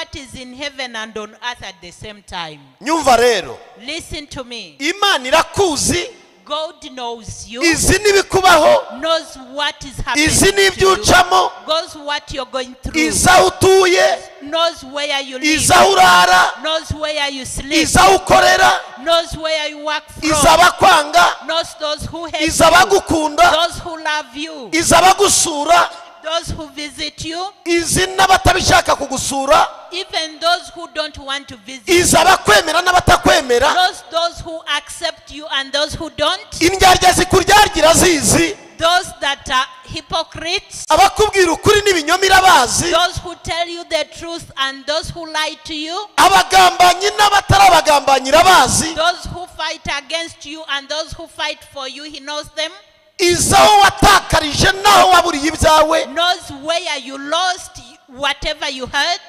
what is in heaven and on earth at the same time. Nyumva rero. Listen to me. Imana irakuzi. God knows you. Izi nibikubaho. Knows what is happening Izi to you. nibyucamo. Knows what you're going through. Iza utuye. Knows where you live. Iza urara. Knows where you sleep. Iza ukorera. Knows where you work from. Iza bakwanga. Knows those who hate Iza you. bagukunda. Those who love you. Iza bagusura. Those who visit you. Izi n'abatabishaka kugusura. Even those who don't want to visit. Iza bakwemera n'abatakwemera. Those who accept you and those who don't. Indyarya zikuryagira zizi. Those that are hypocrites. Abakubwira ukuri n'ibinyoma irabazi. Those who tell you the truth and those who lie to you. Abagambanyi n'abatarabagambanyi irabazi. Those who fight against you and those who fight for you, he knows them. Izaho watakarije naho waburiye ibyawe. Knows where you lost whatever you heard.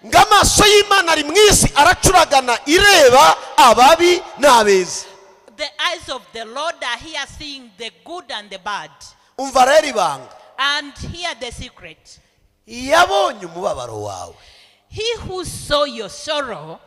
Ngamaso y'Imana ari mwisi aracuragana ireba ababi n'abeza. The eyes of the Lord are here seeing the good and the bad. Umva rero ibanga. And hear the secret. Yabonye umubabaro wawe. He who saw your sorrow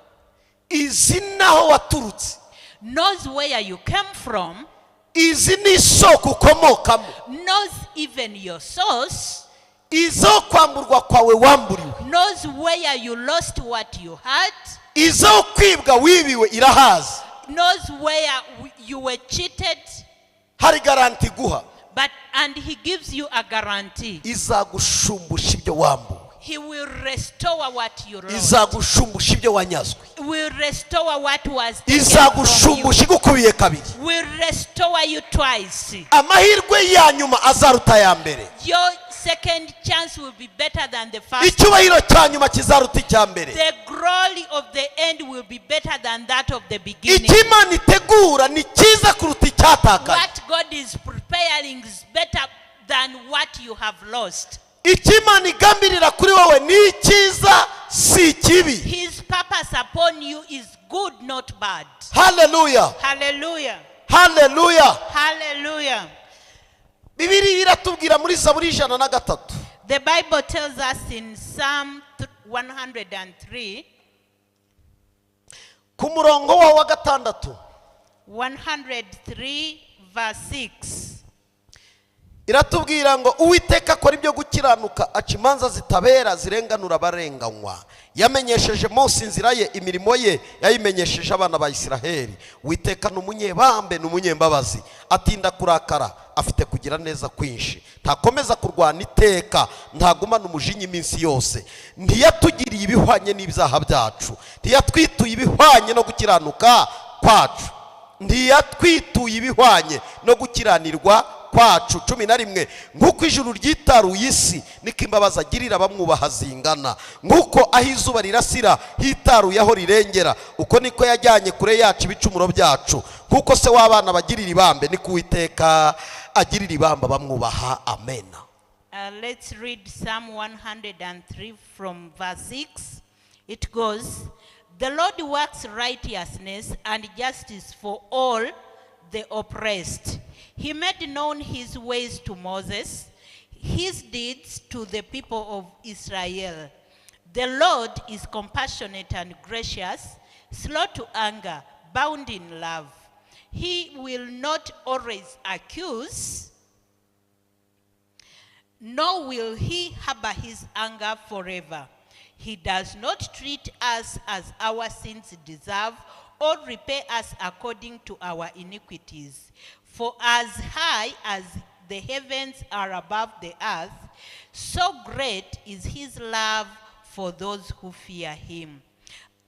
izi naho waturutse. Knows where you came from. Izi n'isoko ukomokamo. Knows even your source. Izo kwamburwa kwawe wamburiwe. Knows where you lost what you had. Izo kwibwa wibiwe irahazi. Knows where you were cheated. Hari garanti guha. And he gives you a guarantee. Izagushumbusha ibyo wambuwe. He will restore what you lost. Izagushumbusha ibyo wanyazwe. Will restore what was taken from you. Izagushumbusha igukubiye kabiri. Will restore you twice. Amahirwe ya nyuma azaruta ya mbere. Your second chance will be better than the first. Icyubahiro cya nyuma kizaruta icya mbere. The glory of the end will be better than that of the beginning. Ikimana itegura ni cyiza kuruta icyatakaye. What God is preparing is better than what you have lost. Ikimana igambirira kuri wowe ni cyiza si kibi. His purpose upon you is good, not bad. Hallelujah. Hallelujah. Hallelujah. Hallelujah. Bibiri iratubwira muri Zaburi 103. The Bible tells us in Psalm 103 ku murongo wa gatandatu. 103 verse 6. Iratubwira ngo Uwiteka akora ibyo gukiranuka aca imanza zitabera zirenganura abarenganywa. Yamenyesheje Mose inzira ye, imirimo ye yayimenyesheje abana ba Isiraheli. Uwiteka n'umunyebambe n'umunyembabazi, atinda kurakara, afite kugira neza kwinshi, ntakomeza kurwana iteka, ntagumana umujinya iminsi yose. Ntiyatugiriye ibihwanye n'ibyaha byacu, ntiyatwituye ibihwanye no gukiranuka kwacu, ntiyatwituye ibihwanye no gukiranirwa kwacu. 11 Nkuko ijuru ryitaruye isi niko imbabazi agirira abamwubaha zingana, nkuko aho izuba rirasira hitaruye aho rirengera, uko niko yajyanye kure yacu ibicumuro byacu. Nkuko se w'abana bagirira ibambe niko Uwiteka agirira ibamba bamwubaha. Amen. Let's read Psalm 103 from verse 6. It goes, "The Lord works righteousness and justice for all the oppressed. He made known his ways to Moses, his deeds to the people of Israel. The Lord is compassionate and gracious, slow to anger, bound in love. He will not always accuse, nor will he harbor his anger forever. He does not treat us as our sins deserve, or repay us according to our iniquities. For as high as the heavens are above the earth, so great is his love for those who fear him.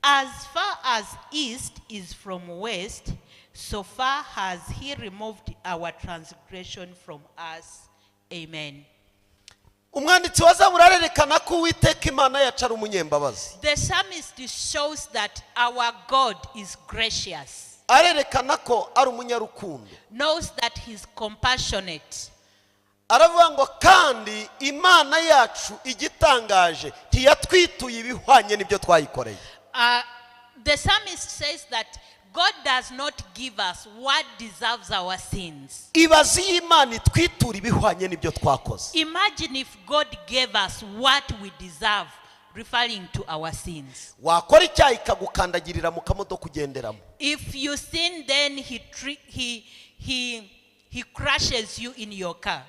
As far as east is from west, so far has he removed our transgression from us." Amen. Umwanditsi wa Zaburi arerekana ko Uwiteka Imana yacu ari umunyembabazi. The psalmist shows that our God is gracious. Arerekana ko ari umunyarukundo. Knows that he's compassionate. Aravuga ngo kandi Imana yacu igitangaje ntiyatwituye ibihwanye n'ibyo twayikoreye. The psalmist says that God does not give us what deserves our sins. Ibazi Imana itwitura ibihwanye n'ibyo twakoze. Imagine if God gave us what we deserve, referring to our sins. wakora icyaha ikagukandagirira mu kamodoka ugenderamo. If you sin, then he crushes you in your car.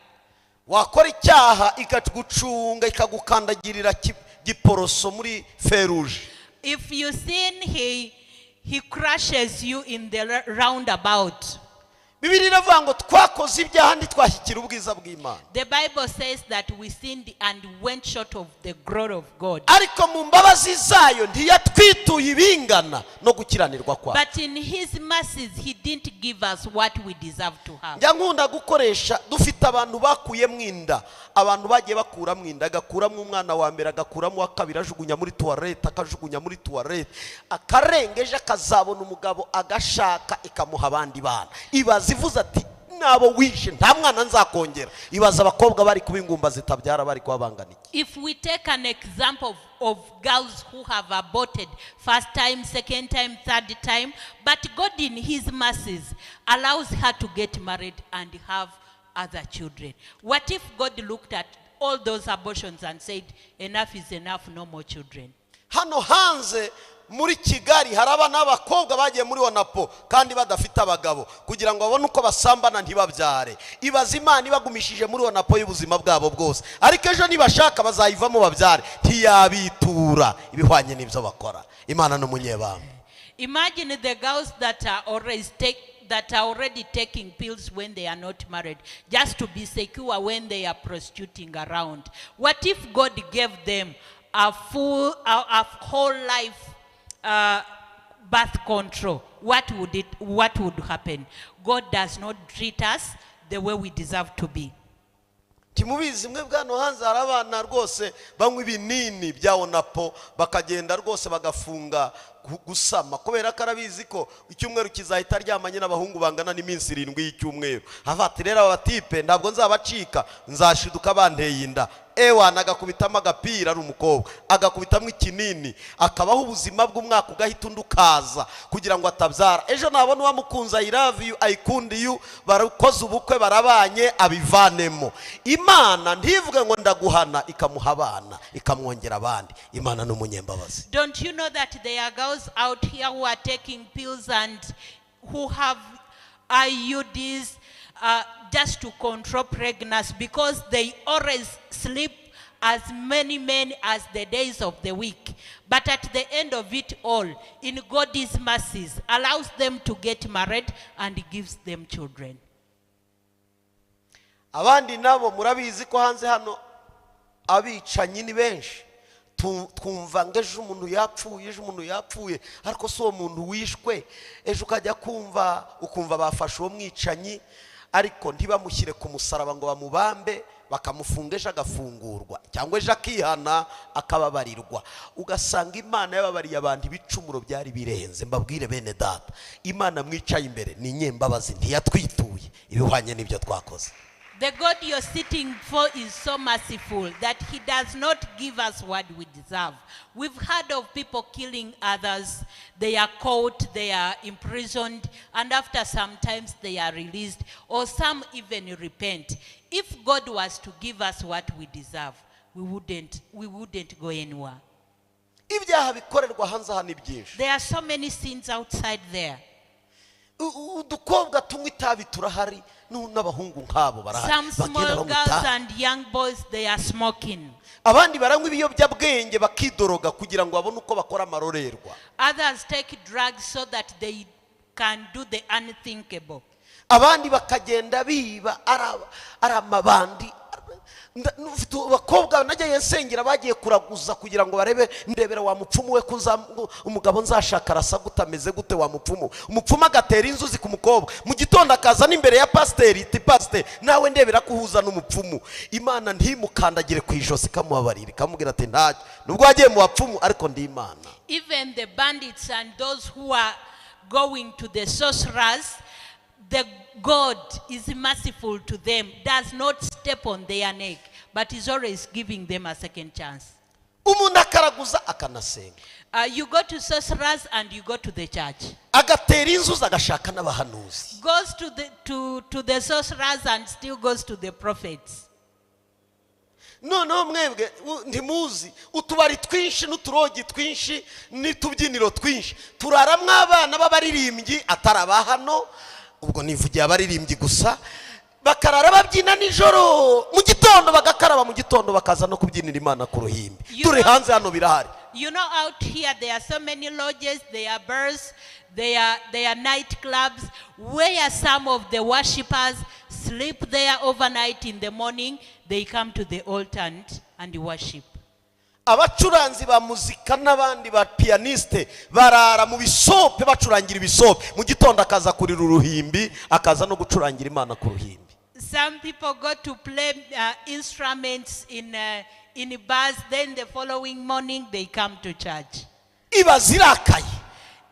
wakora icyaha ikagucunga ikagukandagirira giporoso muri feruje. If you sin, he crushes you in the roundabout. Bibiri iravuga ngo twakoze ibyaha ntitwashyikira ubwiza bw'Imana. The Bible says that we sinned and went short of the glory of God. ariko mu mbabazi zayo ntiyatwituye ibingana no gukiranirwa kwayo. But in his mercies, he didn't give us what we deserve to have. njya nkunda gukoresha dufite abantu bakuyemo inda, abantu bagiye bakuramo inda, agakuramo umwana wa mbere, agakuramo wa kabiri, ajugunya muri tuwarete, akajugunya muri tuwarete, akarengeje akazabona umugabo agashaka ikamuha abandi bana. ibaza ivuze ati nabo wishe nta mwana nzakongera. ibaza abakobwa bari kuba ingumba zitabyara bari kubabanganiye. If we take an example of girls who have aborted first time, second time, third time, but God in his mercies allows her to get married and have other children. What if God looked at all those abortions and said, enough is enough, no more children? hano hanze muri Kigali hari abana b'abakobwa bagiye muri Onapo kandi badafite abagabo kugira ngo babone uko basambana ntibabyare. ibaza Imana ibagumishije muri Onapo y'ubuzima bwabo bwose, ariko ejo nibashaka bazayivamo babyare, ntiyabitura ibihwanye n'ibyo bakora. Imana n'umunyebamba. Imagine the girls that are already taking pills when they are not married, just to be secure when they are prostituting around. What if God gave them a whole life birth control? What would happen? God does not treat us the way we deserve to be. Timubizi mwe bwano hanze hari abana rwose banywa ibinini bya Onapo bakagenda rwose bagafunga gusama kubera ko arabizi ko icyumweru kizahita ryamanye n'abahungu bangana n'iminsi 7 y'icyumweru. Havati rero abatipe ntabwo nzabacika, nzashiduka banteye inda. Ewana agakubitamo agapira ari umukobwa, agakubitamo ikinini, akabaho ubuzima bw'umwaka ugahita undukaza kugira ngo atabyara. Ejo nabona wamukunza I love you, I kund you, barakoze ubukwe barabanye abivanemo. Imana ntivuge ngo ndaguhana ikamuha abana ikamwongera abandi. Imana n'umunyembabazi. Don't you know that there are girls out here who are taking pills and who have IUDs just to control pregnancy because they always sleep as many men as the days of the week, but at the end of it all, in God's mercies, allows them to get married and gives them children. Abandi nabo murabizi ko hanze hano abicanyi ni benshi. Twumva ngo ejo umuntu yapfuye, ariko so umuntu wishwe. Ejo ukajya ukumva bafashe uwo mwicanyi, ariko ntibamushyire ku musaraba ngo bamubambe bakamufunga ejo agafungurwa, cyangwa ejo akihana akababarirwa. Ugasanga Imana yababariye abantu ibicumuro byari birenze. Mbabwire bene data, Imana mwicaye imbere ni nyembabazi, ntiyatwituye ibihwanye n'ibyo twakoze. The God you're sitting for is so merciful that he does not give us what we deserve. We've heard of people killing others. They are caught, they are imprisoned, and after some times they are released, or some even repent. If God was to give us what we deserve, we wouldn't go anywhere. Ibyaha bikorerwa hanze hano byinshi. There are so many sins outside there. Udukobwa tunywa itabi turahari n'abahungu nkabo barahari. Some small girls and young boys, they are smoking. Abandi baranywa ibiyobyabwenge bakidoroga kugira ngo babone uko bakora amarorerwa. Others take drugs so that they can do the unthinkable. Abandi bakagenda biba aramabandi. Bakobwa najya yensengera bagiye kuraguza kugira ngo barebe ndebera wa mupfumu we umugabo nzashaka arasa gutameze gute wa mupfumu. Umupfumu agatera inzuzi ku mukobwa mu gitondo akaza n'imbere ya pasiteri iti pasiteri nawe ndebera kuhuza n'umupfumu. Imana ntimukandagire ku ijosi kamubabarira kamubwira ati ntacyo nubwo wagiye mu bapfumu ariko ndi Imana. Even the bandits and those who are going to the sorcerers, the God is merciful to them, does not step on their neck, but is always giving them a second chance. Umuntu akaraguza akanasenga. You go to sorcerers and you go to the church. Agatera inzuzi agashaka n'abahanuzi. Goes to the sorcerers and still goes to the prophets. noneho mwebwe ntimuzi utubari twinshi n'uturogi twinshi n'itubyiniro twinshi turaramwe abana b'abaririmbyi ataraba hano, ubwo nivugiye abaririmbyi gusa, bakarara babyina nijoro, mu gitondo bagakaraba, mu gitondo bakaza no kubyinira Imana ku ruhimbi. Turi hanze hano birahari. You know, out here there are so many lodges, there are bars, there are nightclubs where some of the worshippers sleep there overnight. In the morning they come to the altar and worship. Abacuranzi ba muzika n'abandi ba pianiste barara mu bisope bacurangira ibisope, mu gitondo akaza kurira uruhimbi, akaza no gucurangira Imana ku ruhimbi. Some people go to play instruments in bars, then the following morning they come to church.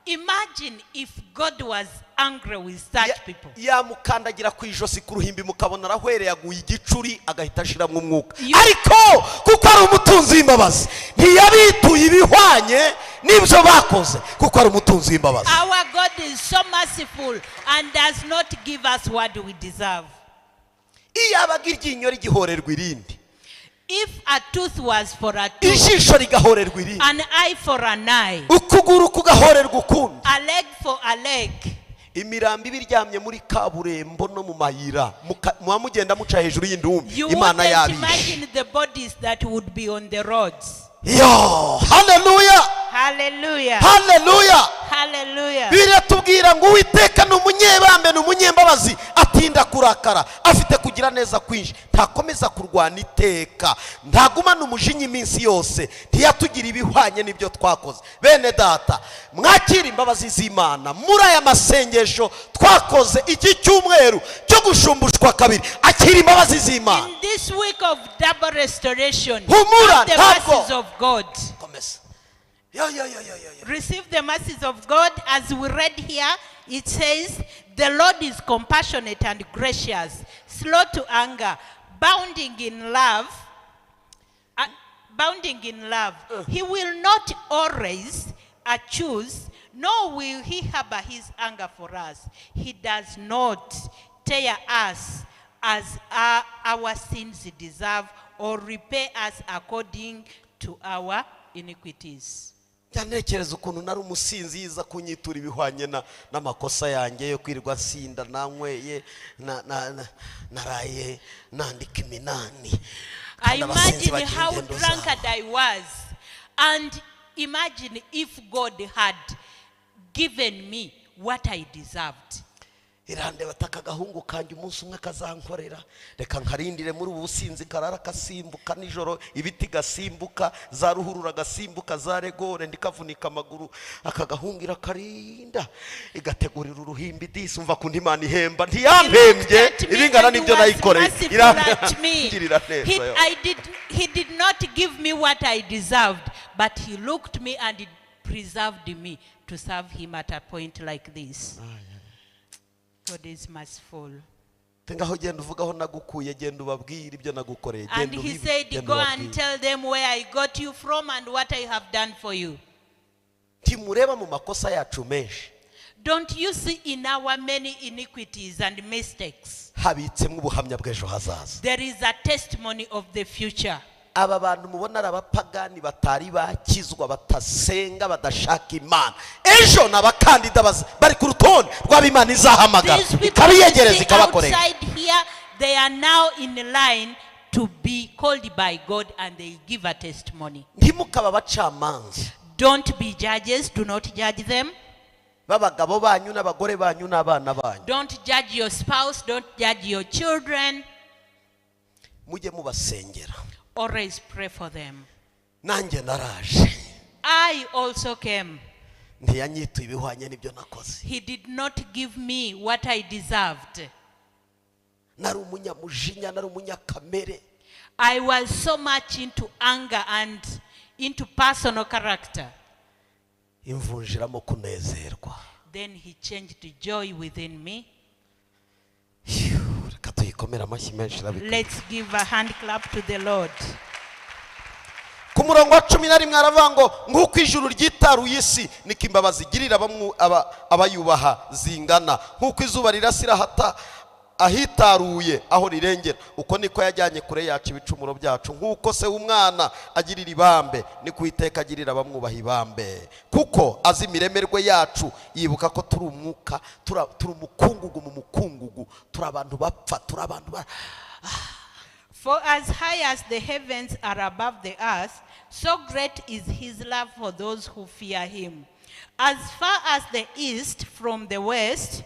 Imagine if God was angry with such people. Yamukandagira ku ijosi ku ruhimbi mukabona arahwere yaguye igicuri agahita ashiramo umwuka. Ariko kuko ari umutunzi w'imbabazi ntiyabituye ibihwanye n'ibyo bakoze, kuko ari umutunzi w'imbabazi. Our God is so merciful and does not give us what we deserve. Iyabaga iryinyo rigihorerwa irindi, if a tooth was for a tooth, ijisho rigahorerwa irindi, an eye for an eye, ukuguru kugahorerwa ukundi, a leg for a leg, imirambi biryamye muri kaburembo no mu mayira muba mugenda muca hejuru y'indumbi Imana yabishe. You wouldn't imagine the bodies that would be on the roads. Yo, hallelujah, hallelujah, hallelujah, hallelujah. Biratubwira ngo Uwiteka ni umunyebambe ni umunyembabazi, atinda kurakara, afite kugira neza kwinshi, ntakomeza kurwana iteka, ntagumana umujinya iminsi yose, ntiyatugira ibihwanye n'ibyo twakoze. Bene data, mwakira imbabazi z'Imana muri aya masengesho twakoze iki cyumweru cyo gushumbushwa kabiri. Akira imbabazi z'Imana. In this week of double restoration, humura, the mercies of God. Receive the mercies of God. As we read here, it says, the Lord is compassionate and gracious, slow to anger, abounding in love. He will not always accuse, nor will he harbor his anger for us. He does not tear us as our sins deserve, or repay us according to our iniquities. Yanekereza ukuntu nari umusinzi yiza kunyitura ibihwanye n'amakosa yanjye yo kwirirwa nsinda nanyweye naraye nandika iminani. I imagine how drunkard I was, and imagine if God had given me what I deserved. Irande bataka gahungu kanjye umunsi umwe kazankorera, reka nkarindire muri ubu businzi karara kasimbuka nijoro, ibiti gasimbuka, za ruhurura gasimbuka, za regore ndikavunika amaguru, akagahungira karinda igategurira uruhimbi disi. Umva kundi Imana ihemba, ntiyampembye ibingana n'ibyo nayikoreye. He did not give me what I deserved, but he looked me and he preserved me to serve him at a point like this. God is merciful. And he said, go and tell them where I got you from and what I have done for you. Don't you see in our many iniquities and mistakes, there is a testimony of the future. Aba bantu mubona abapagani batari bakizwa batasenga badashaka Imana, ejo nabakandida bari ku rutonde rw'Imana izahamagara ikabiyegereza ikabakorera. They are now in line to be called by God and they give a testimony. Ntimukaba bacamanza. Don't be judges, do not judge them. Babagabo banyu n'abagore banyu n'abana banyu. Don't judge your spouse, don't judge your children. Mujye mubasengera. Always pray for them. Nanjye naraje. I also came. Ntiyanyituye ibihwanye n'ibyo nakoze. He did not give me what I deserved. Nari umunyamujinya, nari umunyakamere. I was so much into anger and into personal character. Imvunjiramo kunezerwa. Then he changed the joy within me. Let's give a hand clap to the Lord. Ku murongo wa 11 aravuga ngo nk'uko ijuru ryitaruye isi niko imbabazi igirira abayubaha zingana, nk'uko izuba rirasira ahitaruye aho rirengera. Uko niko yajyanye kure yacu ibicumuro byacu. Nk'uko se w'umwana agirira ibambe, niko Uwiteka agirira abamwubaha ibambe. Kuko azi imiremerwe yacu, yibuka ko turi umwuka, turi umukungugu mu mukungugu, turi abantu bapfa, turi abantu For as high as the heavens are above the earth, so great is his love for those who fear him. As far as the east from the west,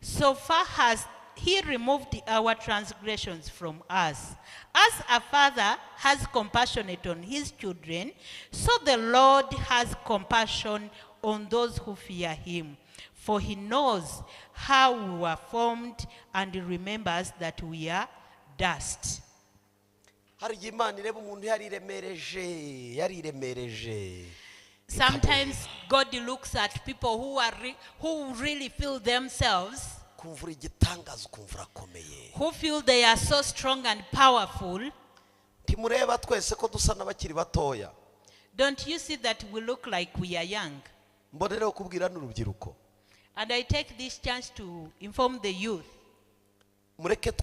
so far has he removed our transgressions from us. As a father has compassion on his children, so the Lord has compassion on those who fear him. For he knows how we were formed and remembers that we are dust. Sometimes God looks at people who really feel themselves, who feel they are so strong and powerful. Don't you see that we look like we are young? And I take this chance to inform the youth. Let's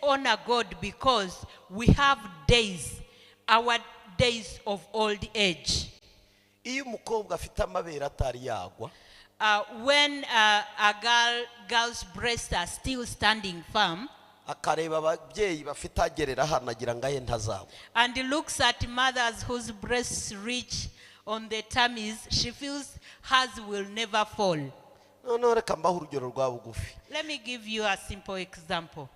honor God because we have days, our days of old age. When a girl's breasts are still standing firm, and looks at mothers whose breasts reach on their tummies, she feels hers will never fall. Let me give you a simple example.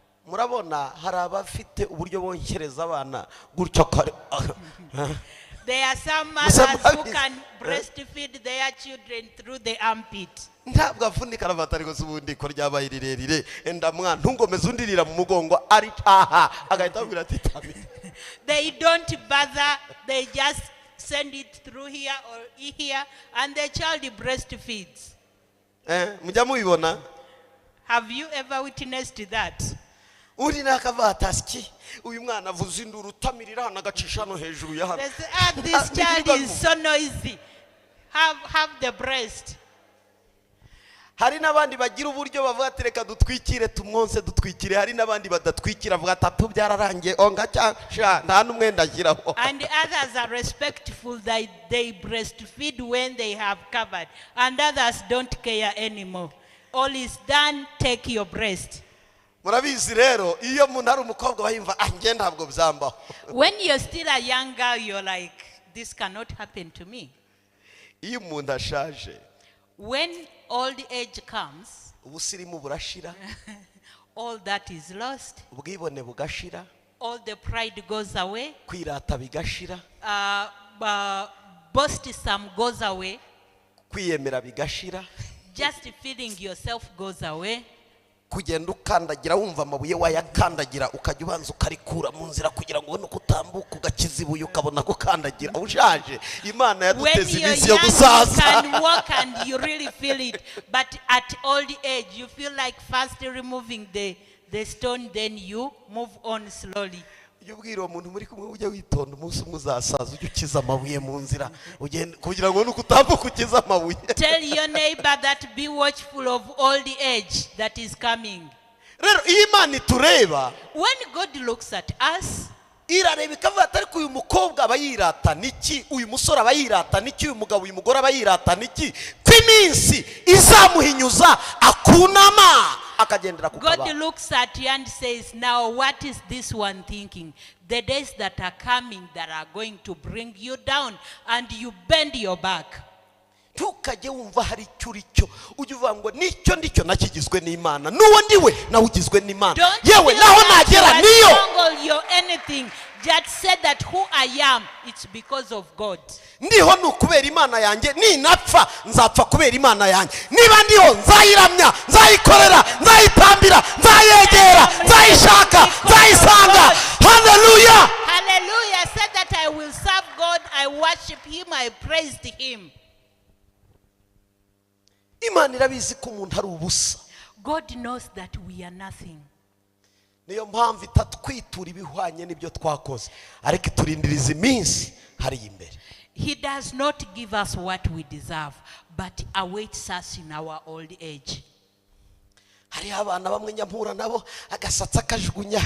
There are some mothers who can breastfeed their children through the armpit. They don't bother, they just send it through here or here, and the child breastfeeds. Have you ever witnessed that? This child is so noisy. Have the breast. Hari n'abandi bagira uburyo bavuga ati reka dutwikire tumwonse dutwikire. Hari n'abandi badatwikira avuga ati atu byararangiye onga cyasha nta n'umwenda ashyiraho. And others are respectful that they breastfeed when they have covered, and others don't care anymore. All is done, take your breast. Murabizi rero iyo umuntu ari umukobwa bayimva nge ntabwo byambaho. When you're still a young girl, you're like, this cannot happen to me. Iyo umuntu ashaje, when old age comes, ubusirimu burashira, all that is lost, ubwibone bugashira, all the pride goes away, kwirata bigashira, boastism goes away, kwiyemera bigashira, just feeling yourself goes away. Kugenda ukandagira wumva amabuye wayakandagira ukajya ubanza ukarikura mu nzira kugira ngo ubone kutambuka ugakizibuye ukabona gukandagira ushaje. Imana yaduteze iminsi yo gusaza. You can walk and you really feel it, but at old age you feel like first removing the stone, then you move on slowly. Yubwira umuntu muri kumwe ujya witonda umunsi muzasaza ujye ukiza amabuye mu nzira ugenda kugira ngo nukutambuka ukiza amabuye. Tell your neighbor that be watchful of old age that is coming. Rero Imana itureba, when God looks at us, irareba ikavuga ati ariko uyu mukobwa abayirata niki, uyu musore abayirata niki, uyu mugabo uyu mugore abayirata niki, kwiminsi izamuhinyuza akunama akagendera kukaba. God looks at you and says, now what is this one thinking? The days that are coming that are going to bring you down, and you bend your back. Tukajye wumva hari cyuricyo ujye uvuga ngo nicyo ndicyo nakigizwe n'Imana, nuwo ndiwe nawe ugizwe n'Imana, yewe naho nagera niyo. Anything just said that who I am, it's because of God. Ndiho nukubera Imana yanjye, ninapfa nzapfa kubera Imana yanjye, niba ndiho nzayiramya, nzayikorera, nzayitambira, nzayegera, nzayishaka, nzayisanga. Hallelujah, hallelujah. Said that I will serve God, I worship him, I praised him. Imana irabizi ko umuntu ari ubusa. God knows that we are nothing. Niyo mpamvu itatwitura ibihwanye n'ibyo twakoze, ariko iturindiriza iminsi hari imbere. He does not give us what we deserve, but awaits us in our old age. Hari abana bamwe nyampura nabo agasatsa akajugunya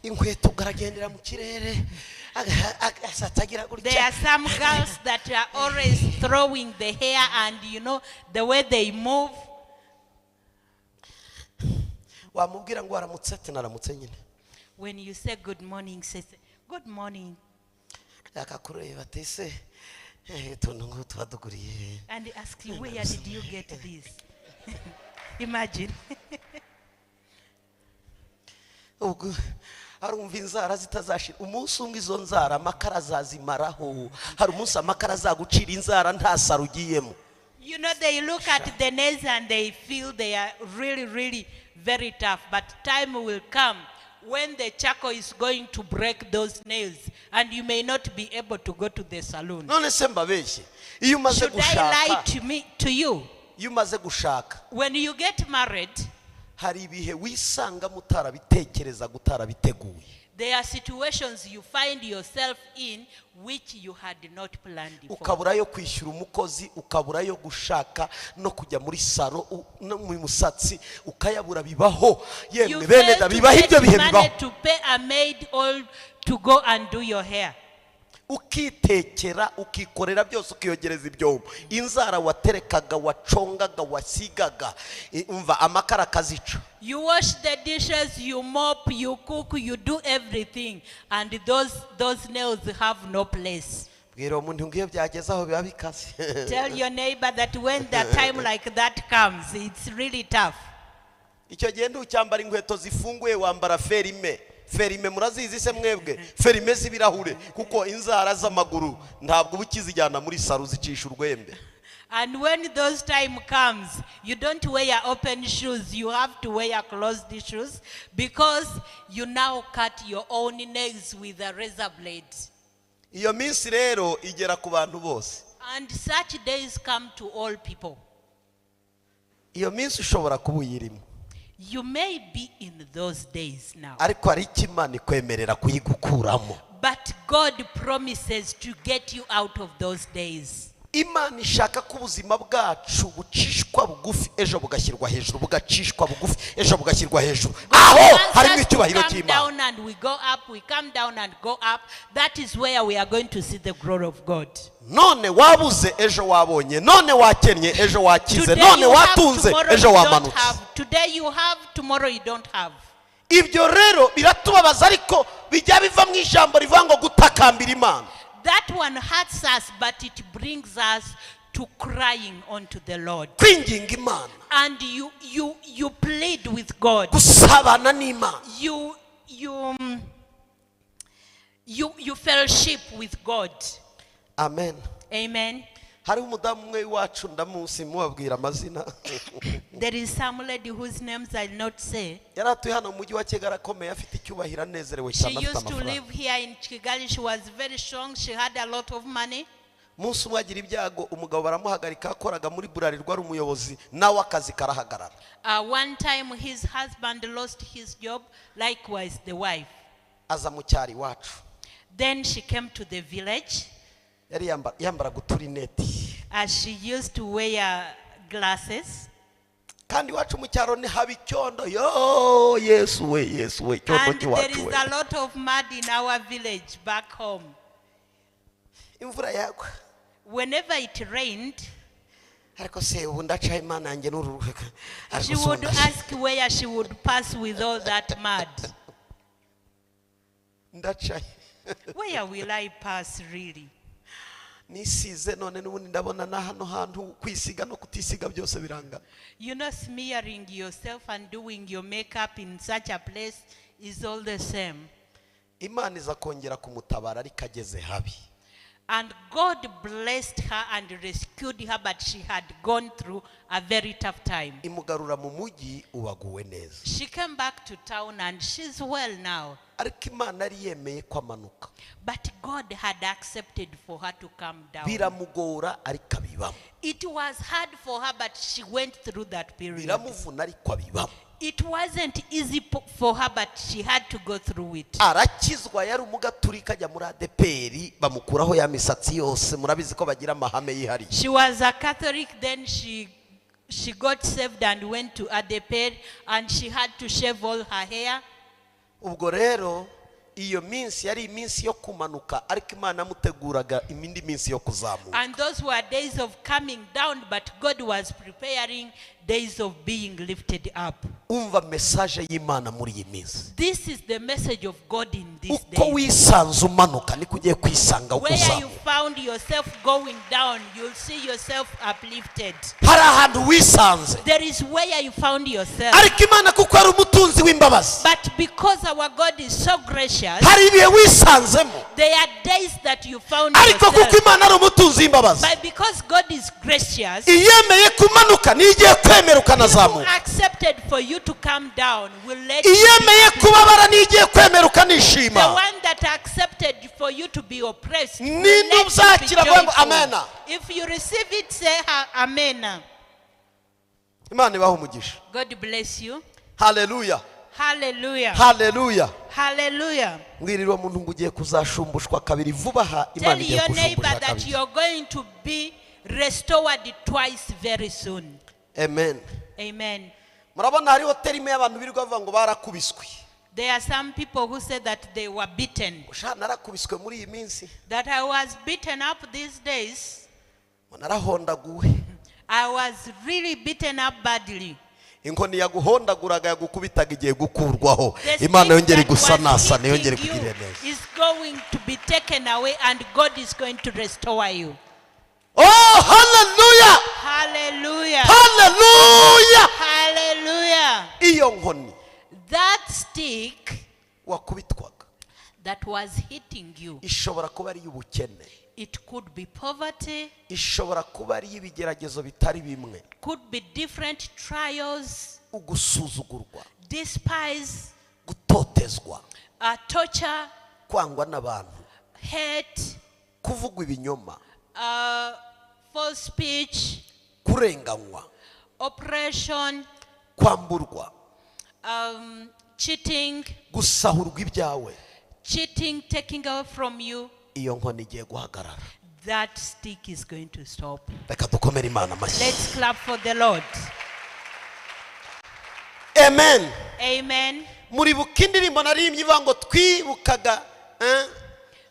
inkweto garagendera mu kirere agasatsa agira gutya. There are some girls that are always throwing the hair, and you know the way they move. Wamubwira ngo aramutse ati naramutse nyine. When you say good morning, say good morning. Akakureba ati se tuntu ngo twaduguriye. And ask you, where did you get this? Imagine. Ubwo arumva inzara zitazashira umunsi umwe izo nzara amakara azazimaraho. Hari umunsi amakara azagucira inzara nta sarugiyemo. You know, they look at the nails and they feel they are really, really very tough. But time will come when the charcoal is going to break those nails, and you may not be able to go to the salon. None se mbabeshye iyo umaze Should I gushaka lie to you? iyo umaze gushaka When you get married, hari ibihe wisanga mutarabitekereza gutarabiteguye. there are situations you find yourself in which you had not planned for. Ukabura yo kwishyura umukozi, ukabura yo gushaka no kujya muri saro no mu musatsi ukayabura bibaho. You Yemwe bene da bibaho ibyo bihe money bibaho. to pay a maid or to go and do your hair. Ukitekera ukikorera byose ukiyogereza ibyombo. Inzara waterekaga wacongaga wasigaga umva amakara kazica. You wash the dishes, you mop, you cook, you do everything, and those nails have no place. Bwira umuntu ngiye byageze aho biba bikaze. Tell your neighbor that when the time like that comes, it's really tough. Icyo gihe nducyambara inkweto zifunguye wambara ferime. Ferime murazizi se mwebwe? Ferime z'ibirahure kuko inzara z'amaguru ntabwo bukizijyana muri saro zicisha urwembe. And when those time comes, you don't wear open shoes, you have to wear closed shoes, because you now cut your own nails with a razor blade. Iyo minsi rero igera ku bantu bose. And such days come to all people. Iyo minsi ushobora kuba uyirimo. You may be in those days now. Ariko hari ikimana ikwemerera kuyigukuramo. But God promises to get you out of those days. Imana ishaka ko ubuzima bwacu bucishwa bugufi ejo bugashyirwa hejuru, bugacishwa bugufi ejo bugashyirwa hejuru. Aho harimo icyubahiro cy'Imana. Down and we go up, we come down and go up. That is where we are going to see the glory of God. None wabuze ejo wabonye, none wakennye ejo wakize, none watunze ejo wamanutse. Today you have, tomorrow you don't have. Ibyo rero biratubabaza ariko bijya biva mu ijambo rivuga ngo gutakambira Imana. That one hurts us, but it brings us to crying unto the Lord. Kwinginga Imana. And you plead with God. Gusabana n'Imana. You fellowship with God. Amen. Amen. Hari umudamu umwe wacu ndamusi mubabwira amazina. There is some lady whose names I'll not say. Yaratuye hano mu mujyi wa Kigali akomeye afite icyubahiro anezerewe cyane She afite used to amafaranga. live here in Kigali. She was very strong. She had a lot of money. Munsi umwe agira ibyago umugabo baramuhagarika akoraga muri Burarirwa ari umuyobozi nawe akazi karahagarara. One time his husband lost his job, likewise the wife. Aza mu cyari wacu. Then she came to the village. Yari yambara guturineti. As she used to wear glasses. Kandi wacu mu cyaro ni haba icyondo. Yo Yesu we cyondo And there kiwacu we. is a lot of mud in our village back home. Imvura yagwa. Whenever it rained, Ariko se ubu ndaca Imana yanjye n'ururuka. she would ask where she would pass with all that mud. Ndaca. Where will I pass really? Nisize none n'ubundi ndabona na hano hantu kwisiga no kutisiga byose biranga. You know, smearing yourself and doing your makeup in such a place is all the same. Imana iza kongera kumutabara ariko ageze habi. And God blessed her and rescued her, but she had gone through a very tough time. Imugarura mu mujyi ubaguwe neza. She came back to town and she's well now. Ariko Imana yari yemeye kwamanuka. But God had accepted for her to come down. Biramugora ariko abibamo. It was hard for her, but she went through that period. Biramuvuna ariko abibamo. It wasn't easy for her, but she had to go through it. arakizwa yari umugaturika ajya muri ADPR bamukuraho ya misatsi yose murabizi ko bagira amahame yihari. She was a Catholic, then she got saved and went to ADPR, and she had to shave all her hair. Ubwo rero iyo minsi yari iminsi yo kumanuka ariko Imana yamuteguraga imindi minsi yo kuzamuka. And those were days of coming down, but God was preparing days of being lifted up. Umva message y'Imana muri iyi minsi. This is the message of God in this day. Uko wisanze umanuka niko ugiye kwisanga Where you ukuzamuka. found yourself going down, you'll see yourself uplifted. Hari ahantu wisanze. There is where you found yourself. Ariko Imana kuko ari umutunzi w'imbabazi. But because our God is so gracious, Hari ibihe wisanzemo. there are days that you found Ariko kuko yourself. Imana ari umutunzi w'imbabazi. But because God is gracious, Iyemeye kumanuka nigiye kwemera ukanazamuka. who accepted for you to come down will let you Iyemeye be kubabara nigiye kwemera the ukanishima. one that accepted for you to be oppressed will Ninde let you be uzakira ngo amen. joyful. If you receive it, say amen. Imana ibahe umugisha. God bless you. Hallelujah. Hallelujah. Hallelujah. Hallelujah. Mbwirira uwo muntu ngo ugiye kuzashumbushwa kabiri vuba aha Imana Tell igiye your neighbor kushumbusha that kabiri. you're going to be restored twice very soon. Amen. Amen. Murabona hari hoteli imwe y'abantu birirwa bavuga ngo barakubiswe. There are some people who say that they were beaten. Usha narakubiswe muri iyi minsi. That I was beaten up these days. Narahondaguwe. I was really beaten up badly. Inkoni yaguhondaguraga yagukubitaga igiye gukurwaho. The Imana stick yongere that was gusanasana yongere hitting kugirira you neza. is going to be taken away, and God is going to restore you. Oh, hallelujah. Hallelujah. Hallelujah. Hallelujah. Iyo nkoni That stick wakubitwaga that was hitting you, ishobora kuba ari y'ubukene. it could be poverty, Ishobora kuba ari y'ibigeragezo bitari bimwe. could be different trials, Ugusuzugurwa, despise, gutotezwa, torture, kwangwa n'abantu, hate, kuvugwa ibinyoma, false speech, kurenganywa, oppression, kwamburwa, cheating, gusahurwa ibyawe. cheating, taking away from you. Iyo nkoni igiye guhagarara. That stick is going to stop. Reka dukomere Imana amashyi. Let's clap for the Lord. Amen. Amen. Muri bukindi naririmbye ivuga ngo twibukaga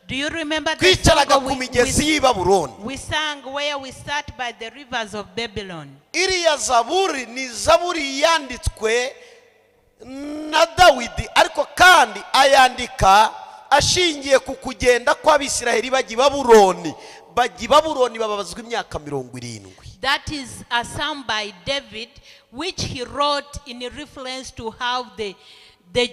Do you remember the twicaraga song ku migezi y'i Babuloni. we sang where we sat by the rivers of Babylon? Iriya zaburi ni zaburi yanditswe na Dawidi ariko kandi ayandika ashingiye ku kugenda kw'Abisiraheli bajya i Babuloni bababazwa imyaka 70. That is a psalm by David, which he wrote in reference to how the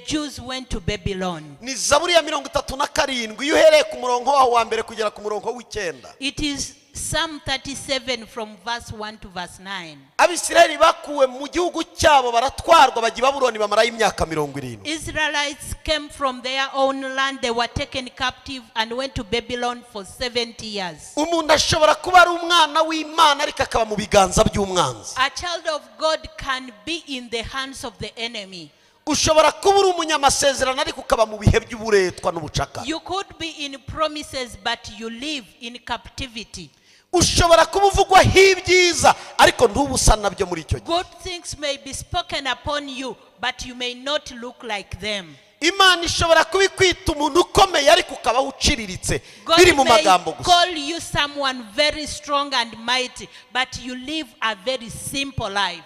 Jews went to Babylon. Ni zaburi ya 37 iyo uhereye ku murongo waho wa mbere kugera ku murongo w'9. It is Psalm 37 from verse 1 to verse 9. Abisiraheli bakuwe mu gihugu cyabo baratwarwa bajya i Babuloni bamarayo imyaka 70. Israelites came from their own land. They were taken captive and went to Babylon for 70 years. Umuntu ashobora kuba ari umwana w'Imana ariko akaba mu biganza by'umwanzi. A child of God can be in the hands of the enemy. Ushobora kuba uri umunyamasezerano ariko ukaba mu bihe by'uburetwa n'ubucakara. You could be in promises, but you live in captivity. Ushobora kuba uvugwaho ibyiza ariko ntubusa nabyo muri icyo gihe. Good things may be spoken upon you, but you may not look like them. Imana ishobora kuba ikwita umuntu ukomeye ariko ukaba uciriritse God biri mu may magambo gusa. call you someone very strong and mighty, but you live a very simple life.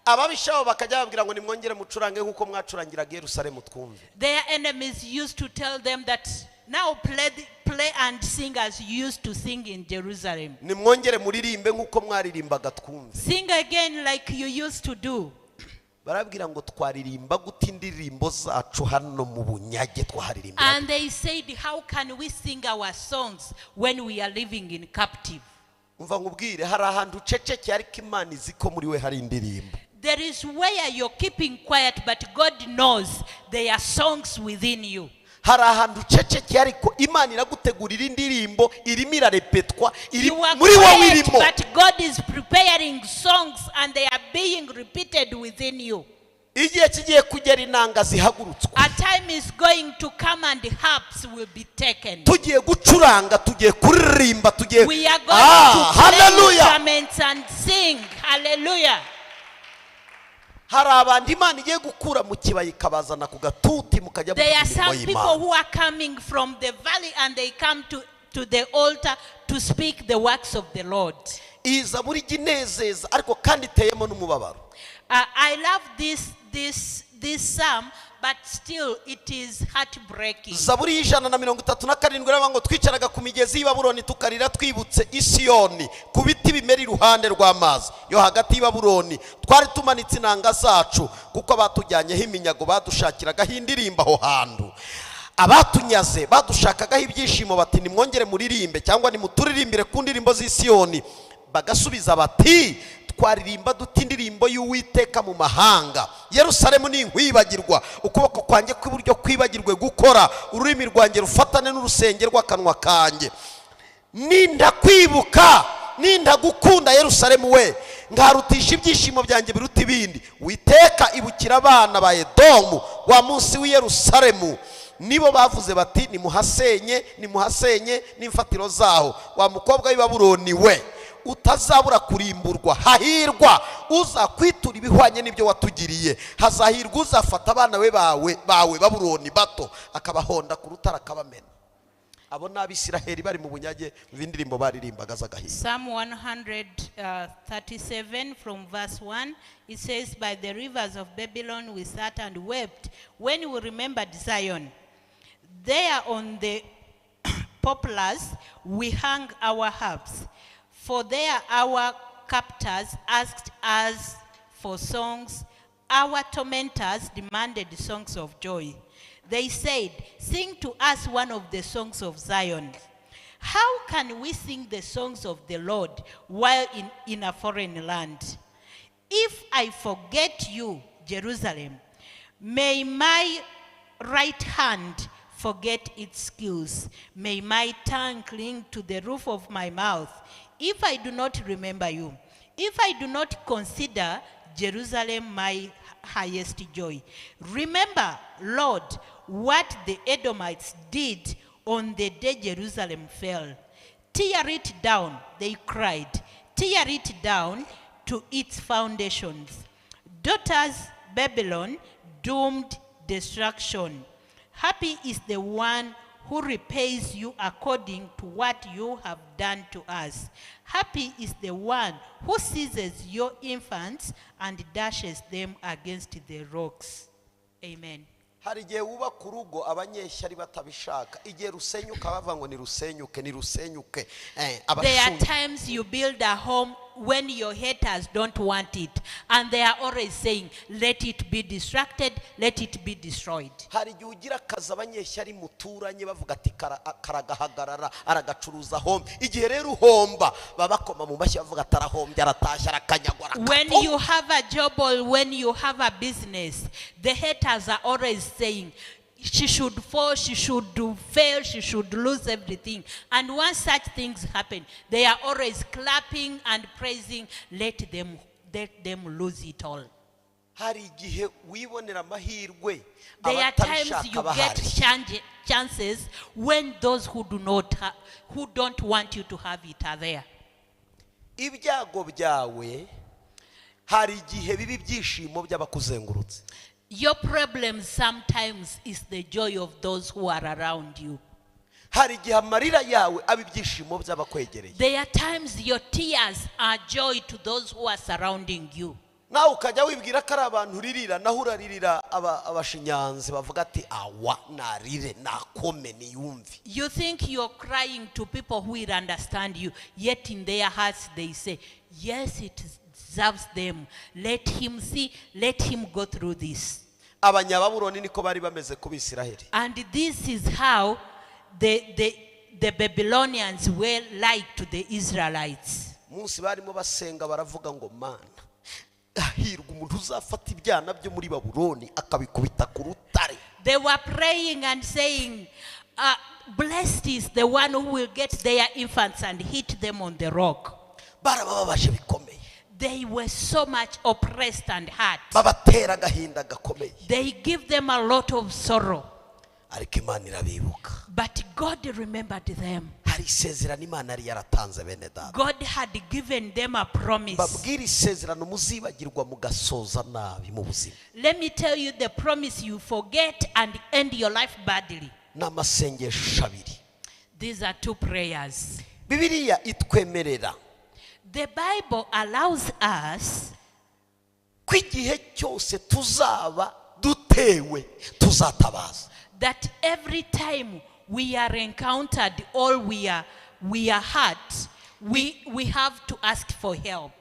Ababishaho bakajya babwira ngo nimwongere mucurange nkuko mwacurangiraga Yerusalemu twumve. Their enemies used to tell them that now play and sing as you used to sing in Jerusalem. Nimwongere muririmbe nkuko mwaririmbaga twumve. Sing again like you used to do. Barabwira ngo twaririmba gute indirimbo zacu hano mu bunyage twaharirimba. And they said, how can we sing our songs when we are living in captive? Umva nkubwire hari ahantu uceceke ariko Imana izi ko muri we hari indirimbo. There is where you're keeping quiet, but God knows there are songs within you. Hari ahantu uceceke ariko Imana iragutegurira indirimbo irimo irarepetwa iri You are muri wowe quiet, irimo. but God is preparing songs and they are being repeated within you. igihe kigiye kugera inanga zihagurutswa. A time is going to come and harps will be taken. Tugiye gucuranga, tugiye kuririmba, tugiye We are going to play hallelujah. instruments and sing. Hallelujah. Hari abantu Imana igiye gukura mu kibaya ikabazana ku gatuti mukajya There are muvuga some imirimo people y'Imana. who are coming from the valley and they come to the altar to speak the works of the Lord. Iza muri ginezeza ariko kandi iteyemo n'umubabaro. I love this psalm, but still it is heartbreaking. Zaburi y'ijana na 37 rero ngo twicaraga ku migezi y'i Babuloni tukarira twibutse Isiyoni ku biti bimera iruhande rw'amazi yo hagati y'i Babuloni, twari tumanitse inanga zacu kuko batujyanyeho iminyago badushakiragaho indirimbo aho hantu. Abatunyaze badushakagaho ibyishimo bati nimwongere muririmbe cyangwa nimuturirimbire ku ndirimbo z'Isiyoni. Bagasubiza bati twaririmba duti indirimbo y'Uwiteka mu mahanga. Yerusalemu ni nkwibagirwa, ukuboko kwanjye kw'iburyo kwibagirwe gukora, ururimi rwanjye rufatane n'urusenge rw'akanwa kanjye. Ninda kwibuka, ninda gukunda Yerusalemu we, ngarutisha ibyishimo byanjye biruta ibindi. Uwiteka ibukira abana ba Edomu wa munsi w'i Yerusalemu. Nibo bavuze bati nimuhasenye n'imfatiro zaho. Wa mukobwa w'i Babuloni we, utazabura kurimburwa. Hahirwa uza kwitura ibihwanye n'ibyo watugiriye. Hazahirwa uzafata abana we bawe Babuloni bato akabahonda ku rutara akabamena. Abo n'Abisiraheli bari mu bunyage b'indirimbo baririmbaga z'agahinda. Psalm 137 from verse 1, it says, by the rivers of Babylon we sat and wept when we remembered Zion. There on the poplars we hung our harps, for there our captors asked us for songs, our tormentors demanded songs of joy. They said, sing to us one of the songs of Zion. How can we sing the songs of the Lord while in a foreign land? If I forget you, Jerusalem, may my right hand forget its skills. May my tongue cling to the roof of my mouth. If I do not remember you, if I do not consider Jerusalem my highest joy. Remember, Lord, what the Edomites did on the day Jerusalem fell. Tear it down, they cried. Tear it down to its foundations. Daughters, Babylon, doomed destruction. Happy is the one who repays you according to what you have done to us. Happy is the one who seizes your infants and dashes them against the rocks. Amen. Hari igihe wubaka urugo abanyeshyari batabishaka, igihe rusenyuka bavuga ngo ni rusenyuke. There are times you build a home when your haters don't want it, and they are always saying, let it be distracted, let it be destroyed. Hari igihe ugira akazi abanyeshyari muturanye bavuga ati karagahagarara aragacuruza home. Igihe rero uhomba babakoma mu mashyi bavuga atarahombye aratashya arakanyagwa. When you have a job or when you have a business, the haters are always saying, she should fall, she should fail, she should lose everything. And once such things happen, they are always clapping and praising, let them lose it all. Hari igihe wibonera amahirwe There are times you abatabishaka get chances when those who don't want you to have it are there. Ibyago byawe hari igihe bibi byishimo by'abakuzengurutse. Your problem sometimes is the joy of those who are around you. Hari igihe amarira yawe aba ibyishimo by'abakwegereye. There are times your tears are joy to those who are surrounding you. Nawe ukajya wibwira ko ari abantu uririra, naho uraririra abashinyanzi bavuga ati awa narire nakome niyumve. You think you're crying to people who will understand you, yet in their hearts they say, yes, it deserves them. Let him see, let him go through this. Abanyababuloni niko bari bameze ku Bisiraheli. And this is how the Babylonians were like to the Israelites. Munsi barimo basenga baravuga ngo mana ahirwa umuntu uzafata ibyana byo muri Babuloni akabikubita ku rutare. They were praying and saying, blessed is the one who will get their infants and hit them on the rock. Barababaje bikomeye. they were so much oppressed and hurt. babatera agahinda gakomeye, They give them a lot of sorrow. ariko Imana irabibuka. But God remembered them. Hari isezerano Imana yari yaratanze bene data. God had given them a promise. babwira isezerano muzibagirwa mugasoza nabi mu buzima. Let me tell you the promise you forget and end your life badly. N'amasengesho abiri. These are two prayers. Bibiliya itwemerera The Bible allows us ko igihe cyose tuzaba dutewe tuzatabaza. that every time we are encountered or we are hurt, we have to ask for help.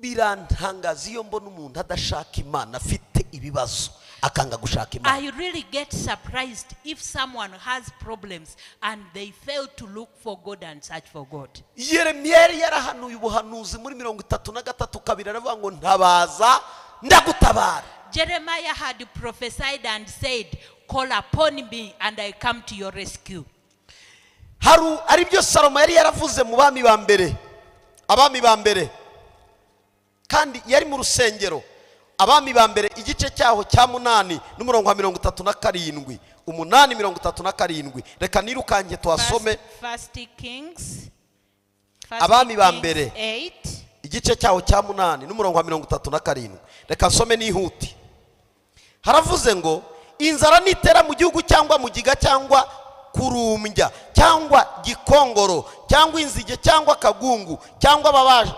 Birantangaza iyo mbona umuntu adashaka Imana, afite ibibazo akanga gushaka Imana. I really get surprised if someone has problems and they fail to look for God and search for God. Yeremiya yari yarahanuye ubuhanuzi muri 33 kabiri, aravuga ngo ntabaza ndagutabara. Jeremiah had prophesied and said, call upon me and I come to your rescue. Ari byo Salomo yari yaravuze mu bami ba mbere, abami ba mbere, kandi yari mu rusengero. Abami ba mbere igice cyaho cya 8 n'umurongo wa 37, 8:37. Reka nirukange tuhasome. First Kings Abami ba mbere 8 igice cyaho cya 8 n'umurongo wa 37. Reka nsome nihuti. Haravuze ngo inzara nitera mu gihugu cyangwa mu giga cyangwa kurumbya cyangwa gikongoro cyangwa inzige cyangwa kagungu cyangwa babaje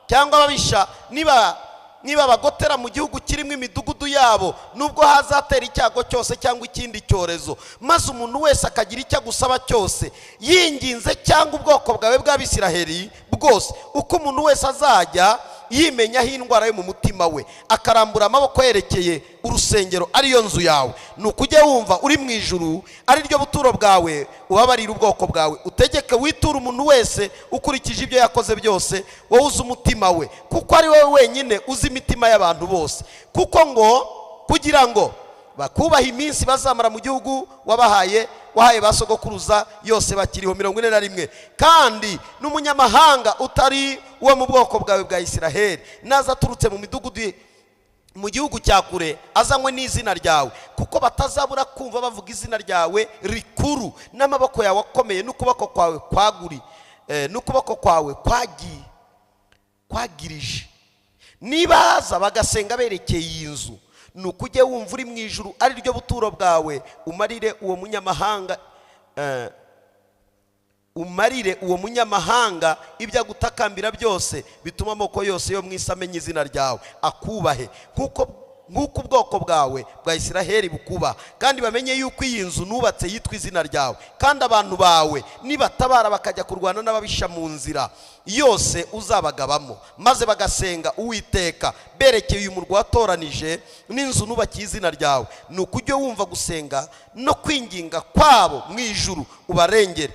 cyangwa babisha niba bagotera mu gihugu kirimo imidugudu yabo, nubwo hazatera icyago cyose cyangwa ikindi cyorezo, maze umuntu wese akagira icyo gusaba cyose yinginze cyangwa ubwoko bwawe bw'Abisiraheli bwose, uko umuntu wese azajya yimenyaho indwara yo mu mutima we, akarambura amaboko yerekeye urusengero ariyo nzu yawe, nukujye wumva uri mu ijuru ari ryo buturo bwawe, ubabarira ubwoko bwawe, utegeke witura umuntu wese ukurikije ibyo yakoze byose, wowe uzi umutima we, kuko ari wowe wenyine uzi imitima y'abantu bose, kuko ngo kugira ngo bakubaha iminsi bazamara mu gihugu wahaye basogokuruza yose bakiriho 41, kandi n'umunyamahanga utari uwo mu bwoko bwawe bwa Isiraheli naza aturutse mu midugudu mu gihugu cya kure azanywe n'izina ryawe, kuko batazabura kumva bavuga izina ryawe rikuru n'amaboko yawe akomeye n'ukuboko kwawe n'ukuboko kwawe kwagirije, nibaza bagasenga berekeye iyi nzu, nukujye wumva uri mu ijuru ari ryo buturo bwawe, umarire uwo munyamahanga ibyo agutakambira byose, bituma amoko yose yo mu isi amenya izina ryawe akubahe, nk'uko ubwoko bwawe bwa Isiraheli bukuba, kandi bamenye yuko iyi nzu nubatse yitwa izina ryawe, kandi abantu bawe nibatabara bakajya kurwana n'ababisha mu nzira yose uzabagabamo, maze bagasenga Uwiteka berekeye uyu murwa watoranije n'inzu nubakiye izina ryawe, nukujye wumva gusenga no kwinginga kwabo mu ijuru ubarengere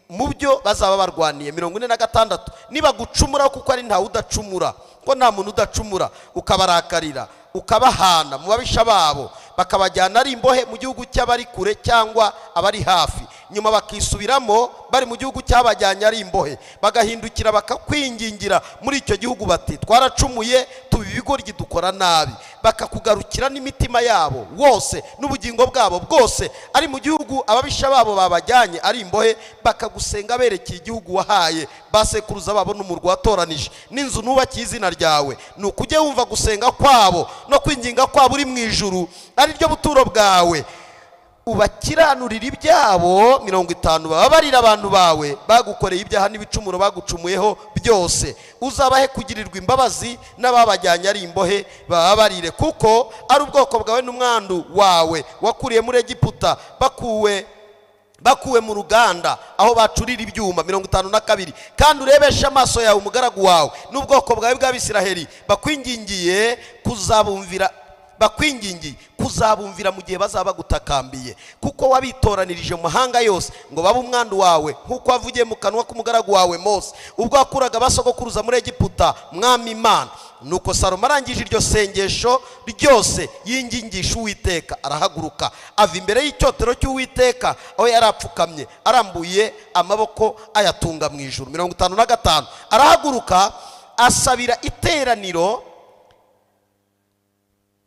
mu byo bazaba barwaniye. 46 niba gucumura, kuko ari ntawe udacumura, ko nta muntu udacumura, ukabarakarira ukabahana mu babisha babo, bakabajyana ari imbohe mu gihugu cy'abari kure cyangwa abari hafi, nyuma bakisubiramo bari mu gihugu cyabajyanye ari imbohe, bagahindukira bakakwingingira muri icyo gihugu bati twaracumuye tuba ibigoryi dukora nabi, bakakugarukira n'imitima yabo wose n'ubugingo bwabo bwose ari mu gihugu ababisha babo babajyanye ari imbohe, bakagusenga berekeye igihugu wahaye basekuruza babo n'umurwa watoranije n'inzu nubakiye izina ryawe, nukujye wumva gusenga kwabo no kwinginga kwabo uri mu ijuru ari ryo buturo bwawe, ubakiranurira ibyabo. 50 babarira abantu bawe bagukoreye ibyaha n'ibicumuro bagucumuyeho byose, uzabahe kugirirwa imbabazi n'ababajyanye ari imbohe babarire, kuko ari ubwoko bwawe n'umwandu wawe wakuriye muri Egiputa bakuwe mu ruganda aho bacurira ibyuma. 52 kandi urebeshe amaso yawe umugaragu wawe n'ubwoko bwawe bw'Abisiraheli bakwingingiye kuzabumvira mu gihe bazaba gutakambiye, kuko wabitoranirije mu mahanga yose ngo babe umwandu wawe, nk'uko wavugiye mu kanwa k'umugaragu wawe Mose ubwo wakuraga basogokuruza muri Egiputa mwami Imana. Nuko Salomo arangije iryo sengesho ryose yingingisha Uwiteka, arahaguruka ava imbere y'icyotero cy'Uwiteka aho yari apfukamye, arambuye amaboko ayatunga mu ijuru. 55 arahaguruka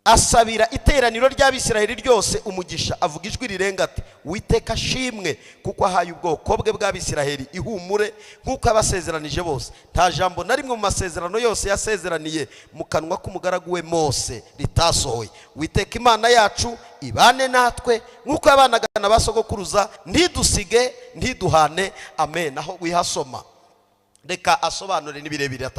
asabira iteraniro ry'Abisiraheli ryose umugisha, avuga ijwi rirenga ati Uwiteka ashimwe kuko ahaye ubwoko bwe bw'Abisiraheli ihumure nk'uko abasezeranije bose. Nta jambo na rimwe mu masezerano yose yasezeraniye mu kanwa k'umugaragu we Mose ritasohoye. Uwiteka Imana yacu ibane natwe nk'uko yabanaga na basogokuruza, ntidusige ntiduhane. Amen. Aho wihasoma reka asobanure nibirebire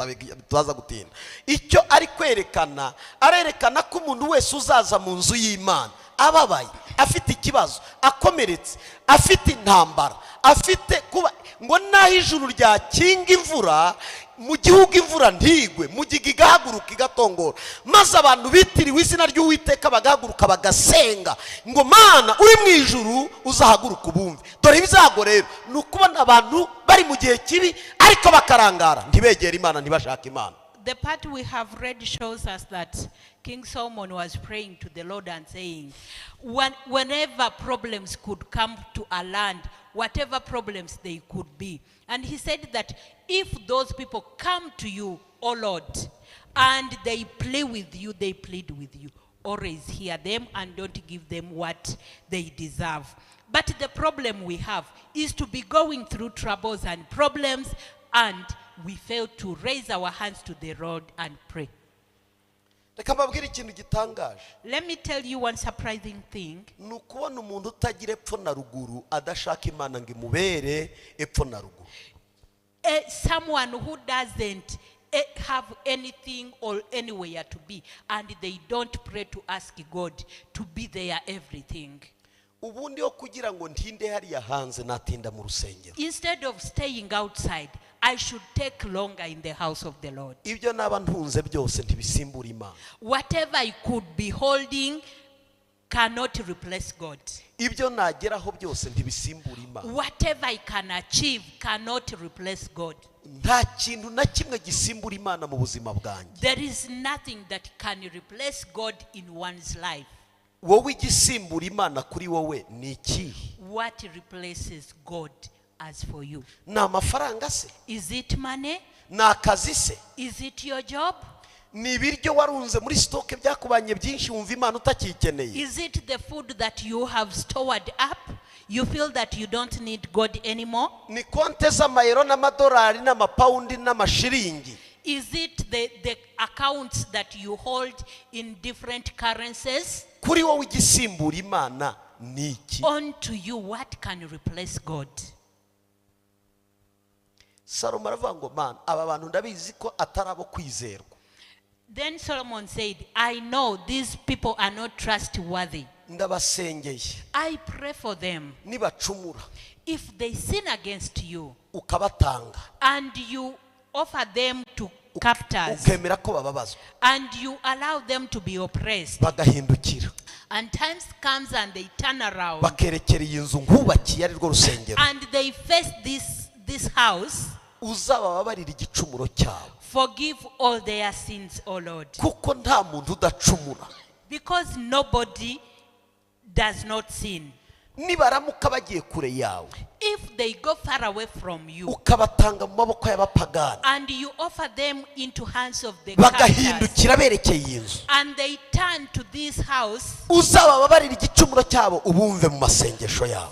tuzaza gutinda. Icyo ari kwerekana, arerekana ko umuntu wese uzaza mu nzu y'Imana ababaye, afite ikibazo, akomeretse, afite intambara, afite kuba ngo naho ijuru ryakinga imvura, mu gihugu imvura ntigwe, mu gihe igahaguruka igatongora, maze abantu bitiriwe izina ry'Uwiteka bagahaguruka bagasenga ngo Mana uri mu ijuru uzahaguruka ubumve. Dore ibizago rero ni ukubona abantu bari mu gihe kibi ariko bakarangara, ntibegera Imana, ntibashaka Imana. The part we have read shows us that King Solomon was praying to the Lord and saying, whenever problems could come to a land, whatever problems they could be. And he said that if those people come to you, O Lord, and they play with you, they plead with you, always hear them and don't give them what they deserve. But the problem we have is to be going through troubles and problems, and we fail to raise our hands to the Lord and pray. Let me tell you one surprising thing. Someone who doesn't have anything or anywhere to be, and they don't pray to ask God to be their everything. Instead of staying outside, I should take longer in the house of the Lord. Whatever I could be holding cannot replace God. Whatever I can achieve cannot replace God. There is nothing that can replace God in one's life. What replaces God as for you? Is it money? Is it your job? Is it the food that you have stored up? You feel that you don't need God anymore? Is it the accounts that you hold in different currencies? Unto you, what can replace God? Then Solomon said, I know these people are not trustworthy. I pray for them. If they sin against you, and you offer them to captors, and you allow them to be oppressed, and times comes and they turn around, and they face this house, forgive all their sins, O Lord. Because nobody does not sin. If they go far away from you, and you offer them into hands of the captors, and they turn to this house,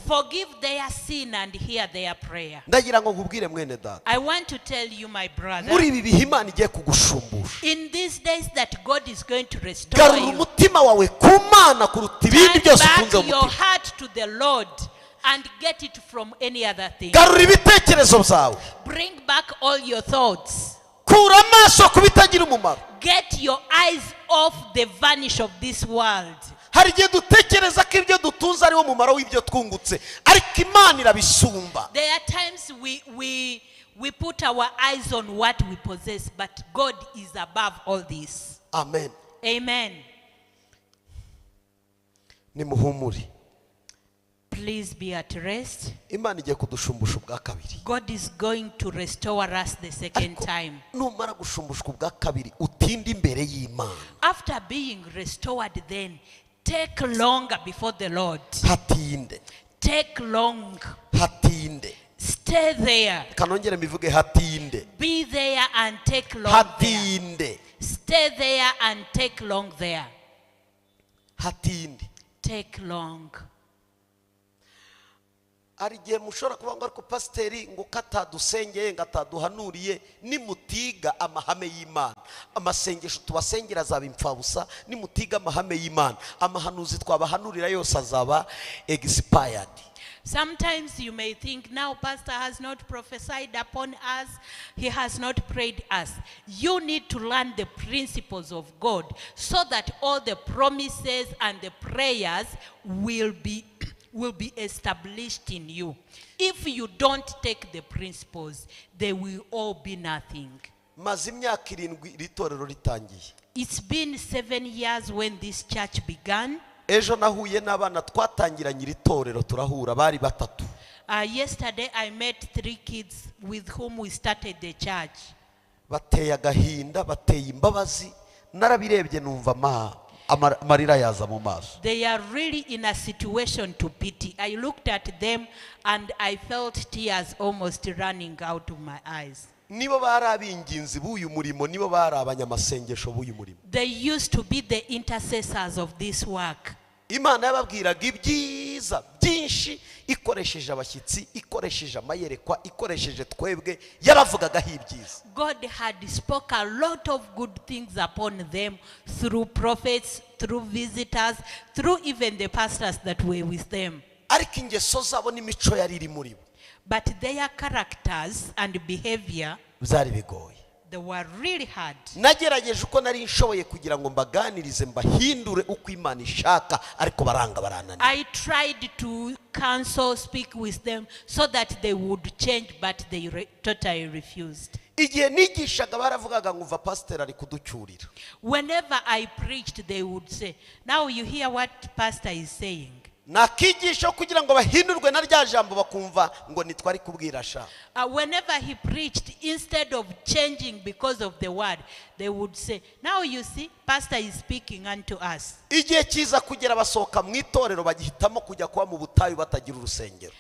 forgive their sin and hear their prayer. I want to tell you, my brother, in these days that God is going to restore you, turn back your heart to the Lord and get it from any other thing. Bring back all your thoughts. Get your eyes off the vanish of this world. There are times we put our eyes on what we possess, but God is above all this. Amen. Amen. Please be at rest. God is going to restore us the second time. After being restored, then take longer before the Lord. Take long. Stay there. Be there and take long there. hatinde Stay there and take long there. hatinde. Take long. Ari gihe mushobora kuvuga ngo ariko pasiteri ngo katadusengeye ngo ataduhanuriye, nimutiga amahame y'Imana, amasengesho tubasengera azaba impfabusa. Nimutiga amahame y'Imana, amahanuzi twabahanurira yose azaba expired. Sometimes you may think, now pastor has not prophesied upon us, he has not prayed us. You need to learn the principles of God so that all the promises and the prayers will be established in you. If you don't take the principles, they will all be nothing. Maze imyaka 7 iri torero ritangiye. It's been 7 years when this church began. Ejo nahuye n'abana twatangiranye iri torero, turahura bari batatu. Yesterday I met 3 kids with whom we started the church. Bateye agahinda, bateye imbabazi, narabirebye numva amarira yaza mu maso. They are really in a situation to pity. I looked at them and I felt tears almost running out of my eyes. Nibo bari abinginzi b'uyu murimo, nibo bari abanyamasengesho b'uyu murimo. They used to be the intercessors of this work. Imana yababwiraga ibyiza byinshi ikoresheje abashyitsi, ikoresheje amayerekwa, ikoresheje twebwe, yaravugagaho ibyiza. God had spoke a lot of good things upon them through prophets, through visitors, through even the pastors that were with them. Ariko ingeso zabo n'imico yari iri muri bo, But their characters and behavior, byari bigoye. they were really hard. Nagerageje uko nari nshoboye kugira ngo mbaganirize, mbahindure uko Imana ishaka, ariko baranga barananira. I tried to counsel, speak with them so that they would change, but they totally refused. Igihe nigishaga baravugaga ngo uva pastor ari kuducyurira. Whenever I preached, they would say, now you hear what pastor is saying. Nakigisha kugira ngo bahindurwe na rya jambo bakumva ngo nitwari kubwira sha. Whenever he preached, instead of changing because of the word, they would say, now you see, pastor is speaking unto us. Igihe kiza kugera basohoka mu itorero bagihitamo kujya kuba mu butayu batagira urusengero.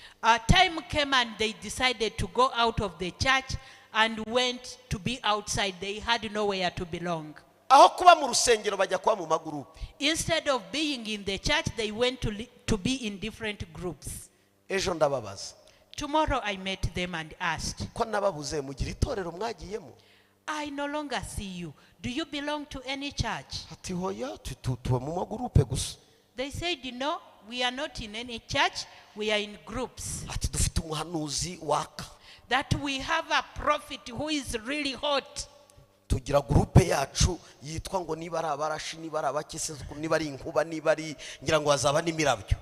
Time came and they decided to go out of the church and went to be outside. They had nowhere to belong. Aho kuba mu rusengero bajya kuba mu magurupe. Instead of being in the church, they went to be in different groups. Ejo ndababaza. Tomorrow I met them and asked, Ko nababuze mugira itorero mwagiyemo? I no longer see you. Do you belong to any church? Ati hoya tuba mu magurupe gusa. They said, no, we are not in any church. We are in groups. Ati dufite umuhanuzi waka. That we have a prophet who is really hot. Tugira groupe yacu yitwa ngo niba ari abarashi, niba ari abakese, niba ari inkuba, niba ari ngira ngo azaba n'imirabyo.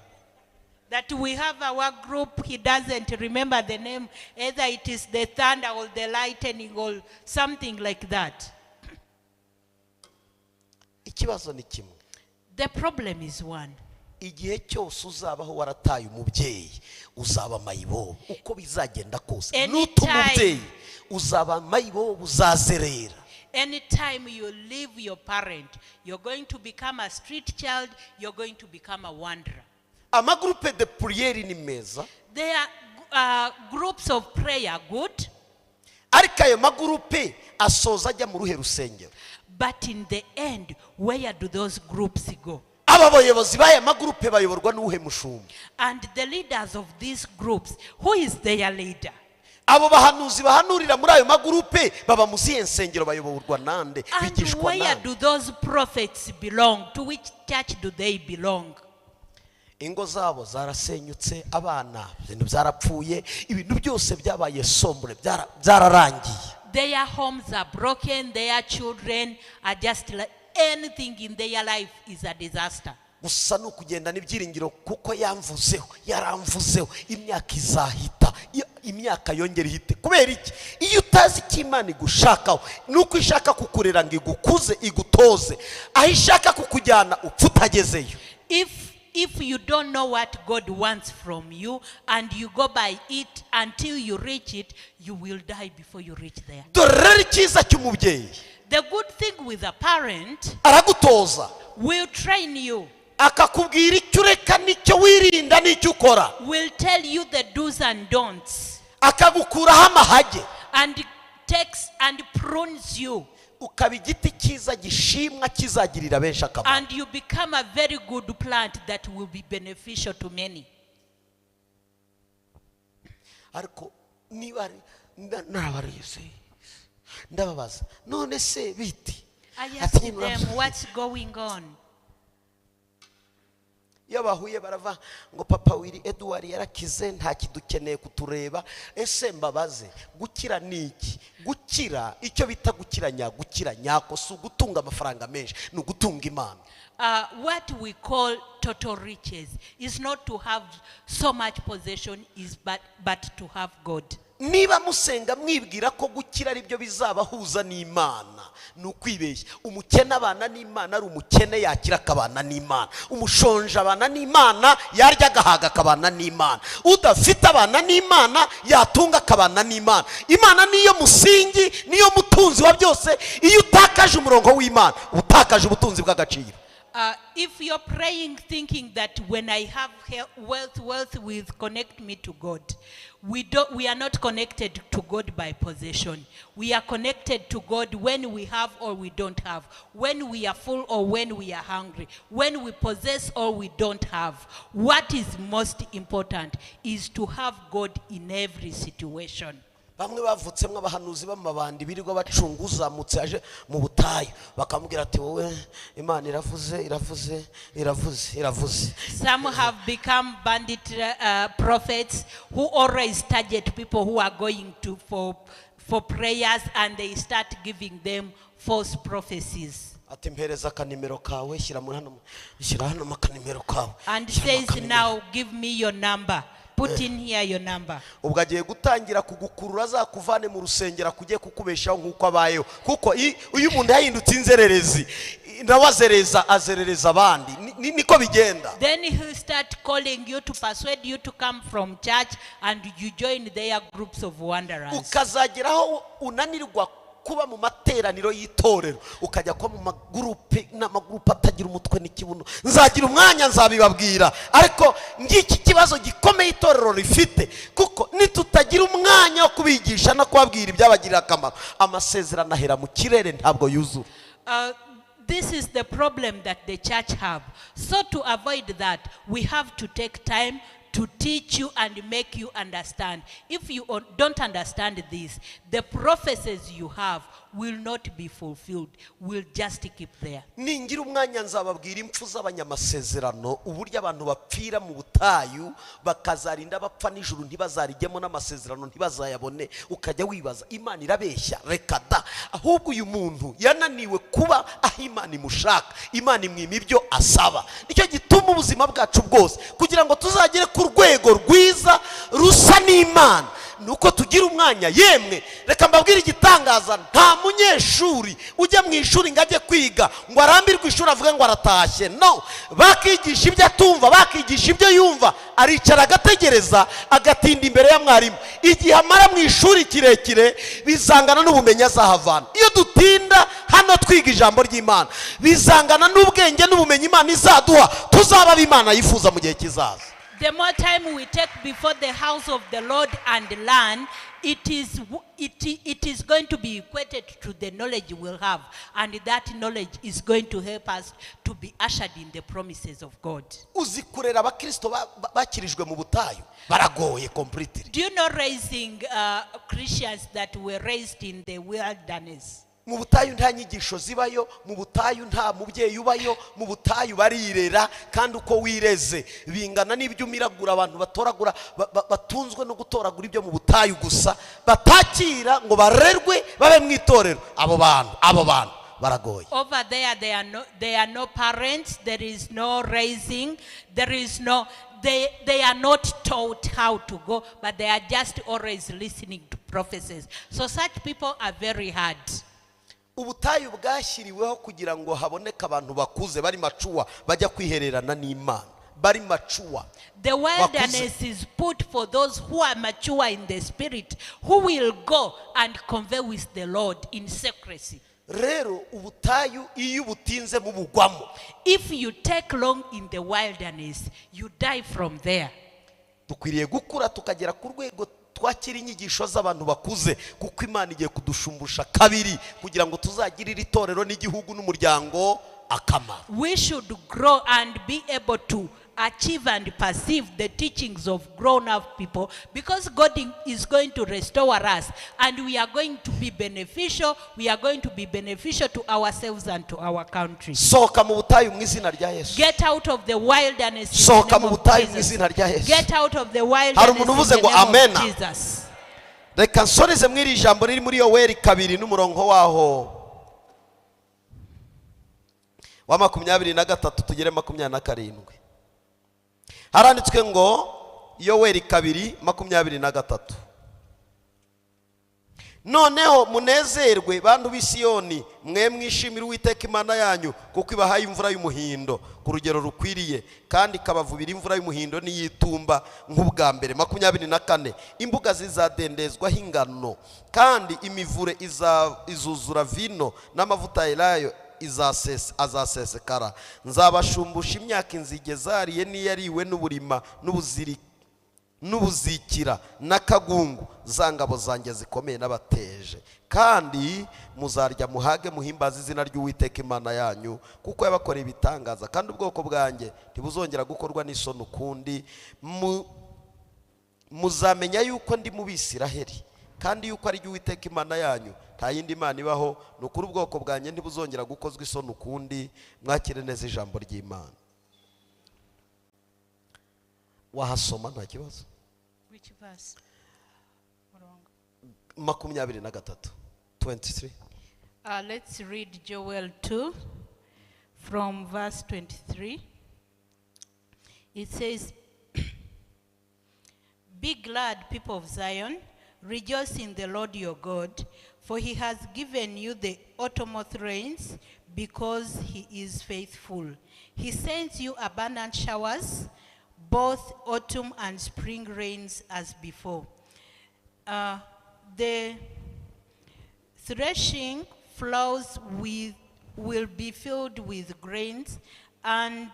That we have our group, he doesn't remember the name, either it is the thunder or the lightning or something like that. Ikibazo ni kimwe. The problem is one. Igihe cyose uzabaho warataye umubyeyi uzaba mayibo uko bizagenda kose. Nutu umubyeyi uzaba mayibo uzazerera. Anytime you leave your parent, you're going to become a street child, you're going to become a wanderer. Amagroupe de prière ni meza. There are groups of prayer, good. Ariko ayo magroupe asoza ajya mu ruhe rusengero. But in the end, where do those groups go? Aba bayobozi b'aya magroupe bayoborwa n'uhe mushumba. And the leaders of these groups, who is their leader? Abo bahanuzi bahanurira muri ayo magroupe baba mu zihe nsengero bayoborwa nande, bigishwa nande. And where do those prophets belong? To which church do they belong? Ingo zabo zarasenyutse, abana ibintu byarapfuye, ibintu byose byabaye sombre, byararangiye. Their homes are broken, their children are just like anything in their life is a disaster. Gusa no kugenda n'ibyiringiro kuko yaramvuzeho imyaka izahita, imyaka yongera ihite. Kubera iki? Iyo utazi ko Imana igushakaho, nuko ishaka kukurera ngo igukuze igutoze, aho ishaka kukujyana upfa utagezeyo. If you don't know what God wants from you and you go by it until you reach it, you will die before you reach there. Dore cyiza cy'umubyeyi. The good thing with a parent, aragutoza, will train you, akakubwira icyo ureka n'icyo wirinda n'icyo ukora, will tell you the do's and don'ts, akagukuraho amahage, and takes and prunes you. ukaba igiti cyiza gishimwa kizagirira benshi akamaro. And you become a very good plant that will be beneficial to many. ariko niba narabareze ndababaza none se biti I ask them, what's going on? yabahuye barava ngo papa wiri Edouard yarakize nta kidukeneye kutureba. ese mbabaze gukira niki? gukira icyo bita gukira nyako si ugutunga amafaranga menshi, ni ugutunga Imana. What we call total riches is not to have so much possession, but to have God. niba musenga mwibwira ko gukira ari byo bizabahuza n'Imana, ni ukwibeshya. umukene abana n'Imana, ari umukene yakira akabana n'Imana. umushonje abana n'Imana, yarya agahaga akabana n'Imana. udafite abana n'Imana, yatunga akabana n'Imana. Imana niyo musingi, niyo mutunzi wa byose. iyo utakaje umurongo w'Imana, utakaje ubutunzi bw'agaciro. If you're praying thinking that when I have wealth will connect me to God, we are not connected to God by possession. We are connected to God when we have or we don't have, when we are full or when we are hungry, when we possess or we don't have. What is most important is to have God in every situation. bamwe bavutsemo abahanuzi b'amabandi birirwa bacunguza mutse aje mu butayu bakamubwira ati wowe Imana iravuze. Some have become bandit prophets who always target people who are going to for prayers, and they start giving them false prophecies. ati mpereza akanimero kawe, shyira hano akanimero kawe, and says, now give me your number. Put in here your number. ubwo agiye gutangira kugukurura azakuvane mu rusengero kujye kukubeshaho nk'uko abayeho. kuko uyu muntu yahindutse inzererezi, nawe azerereza abandi. niko bigenda. Then he'll start calling you to persuade you to come from church, and you join their groups of wanderers. ukazageraho unanirwa kuba mu materaniro y'itorero, ukajya kwa mu magurupe atagira umutwe n'ikibuno. nzagira umwanya nzabibabwira, ariko ngiki kibazo gikomeye itorero rifite, kuko nitutagira umwanya wo kubigisha no kubabwira ibyabagirira akamaro, amasezerano ahera mu kirere ntabwo yuzura. This is the problem that the church have. So to avoid that, we have to take time to teach you and make you understand. If you don't understand this, the prophecies you have will not be fulfilled, will just keep there. ningira umwanya nzababwira impfu z'abanyamasezerano, uburyo abantu bapfira mu butayu bakazarinda bapfa n'ijuru ntibazarijyemo n'amasezerano ntibazayabone. ukajya wibaza Imana irabeshya? reka da, ahubwo uyu muntu yananiwe kuba aho Imana imushaka. Imana imwima ibyo asaba. nicyo gituma ubuzima bwacu bwose kugira ngo tuzagere ku rwego rwiza rusa n'Imana, nuko tugira umwanya. yemwe reka mbabwire igitangaza, nta munyeshuri ujya mu ishuri ngo ajye kwiga ngo arambirwe ishuri avuge ngo aratashye. no, bakigisha ibyo atumva, bakigisha ibyo yumva, aricara agategereza, agatinda imbere ya mwarimu. igihe amara mu ishuri kirekire bizangana n'ubumenyi azahavana. iyo dutinda hano twiga ijambo ry'Imana, bizangana n'ubwenge n'ubumenyi Imana izaduha, tuzaba Imana yifuza mu gihe kizaza. The more time we take before the house of the Lord and learn, it is going to be equated to the knowledge we'll have, and that knowledge is going to help us to be ushered in the promises of God. uzi kurera abakristo bakirijwe mu butayu baragoye completely. Do you know raising Christians that were raised in the wilderness? mu butayu nta nyigisho zibayo, mu butayu nta mubyeyi ubayo, mu butayu barirera, kandi uko wireze bingana n'ibyo umiragura. abantu batoragura batunzwe no gutoragura ibyo mu butayu gusa, batakira ngo barerwe babe mu itorero. abo bantu baragoye. Over there there are no parents, there is no raising, there is no they are not taught how to go, but they are just always listening to prophecies. So such people are very hard. ubutayu bwashyiriweho kugira ngo haboneke abantu bakuze bari macuwa bajya kwihererana n'Imana, bari macuwa. The wilderness is put for those who are mature in the spirit, who will go and convey with the Lord in secrecy. rero ubutayu iyo ubutinze mubugwamo. If you take long in the wilderness, you die from there. dukwiriye gukura tukagera ku rwego twakira inyigisho z'abantu bakuze kuko Imana igiye kudushumbusha kabiri kugira ngo tuzagirire itorero n'igihugu n'umuryango akamaro. We should grow and be able to achieve and perceive the teachings of grown-up people, because God is going to restore us and we are going to be beneficial. We are going to be beneficial to ourselves and to our country. Sohoka mu butayu mu izina rya Yesu. Get out of the wilderness. Sohoka mu butayu mu izina rya Yesu. Get out of the wilderness. Hari umuntu uvuze ngo amen. Jesus. Reka nsoreze mwiri jambo riri muri Yoweri 2 n'umurongo waho wa 23 tugere 27. Haranditswe ngo Yoweri 2:23. Noneho munezerwe bantu b'Isiyoni, mwe mwishimira Uwiteka Imana yanyu kuko ibahaye imvura y'umuhindo ku rugero rukwiriye kandi kabavubira imvura y'umuhindo n'iyitumba nk'ubwa mbere. 24. Imbuga zizadendezwaho ingano kandi imivure izuzura vino n'amavuta yelayo azasesekara. Nzabashumbusha imyaka inzige zariye n'iyariwe n'uburima n'ubuzikira n'akagungu zangabo zanjye zikomeye n'abateje, kandi muzarya muhage muhimbaza izina ry'Uwiteka Imana yanyu kuko yabakoreye ibitangaza, kandi ubwoko bwanjye ntibuzongera gukorwa n'isoni ukundi. Muzamenya yuko ndi mu Bisiraheli kandi yuko ari Uwiteka Imana yanyu, nta yindi Imana ibaho. Nukuri ubwoko bwanjye ntibuzongera gukozwa isoni ukundi. Mwakire neza ijambo ry'Imana. Wahasoma nta kibazo. Which verse? 23. Let's read Joel 2 from verse 23. It says, Be glad, people of Zion, rejoice in the Lord your God, for he has given you the autumnal rains, because he is faithful. He sends you abundant showers, both autumn and spring rains as before. The threshing floors will be filled with grains, and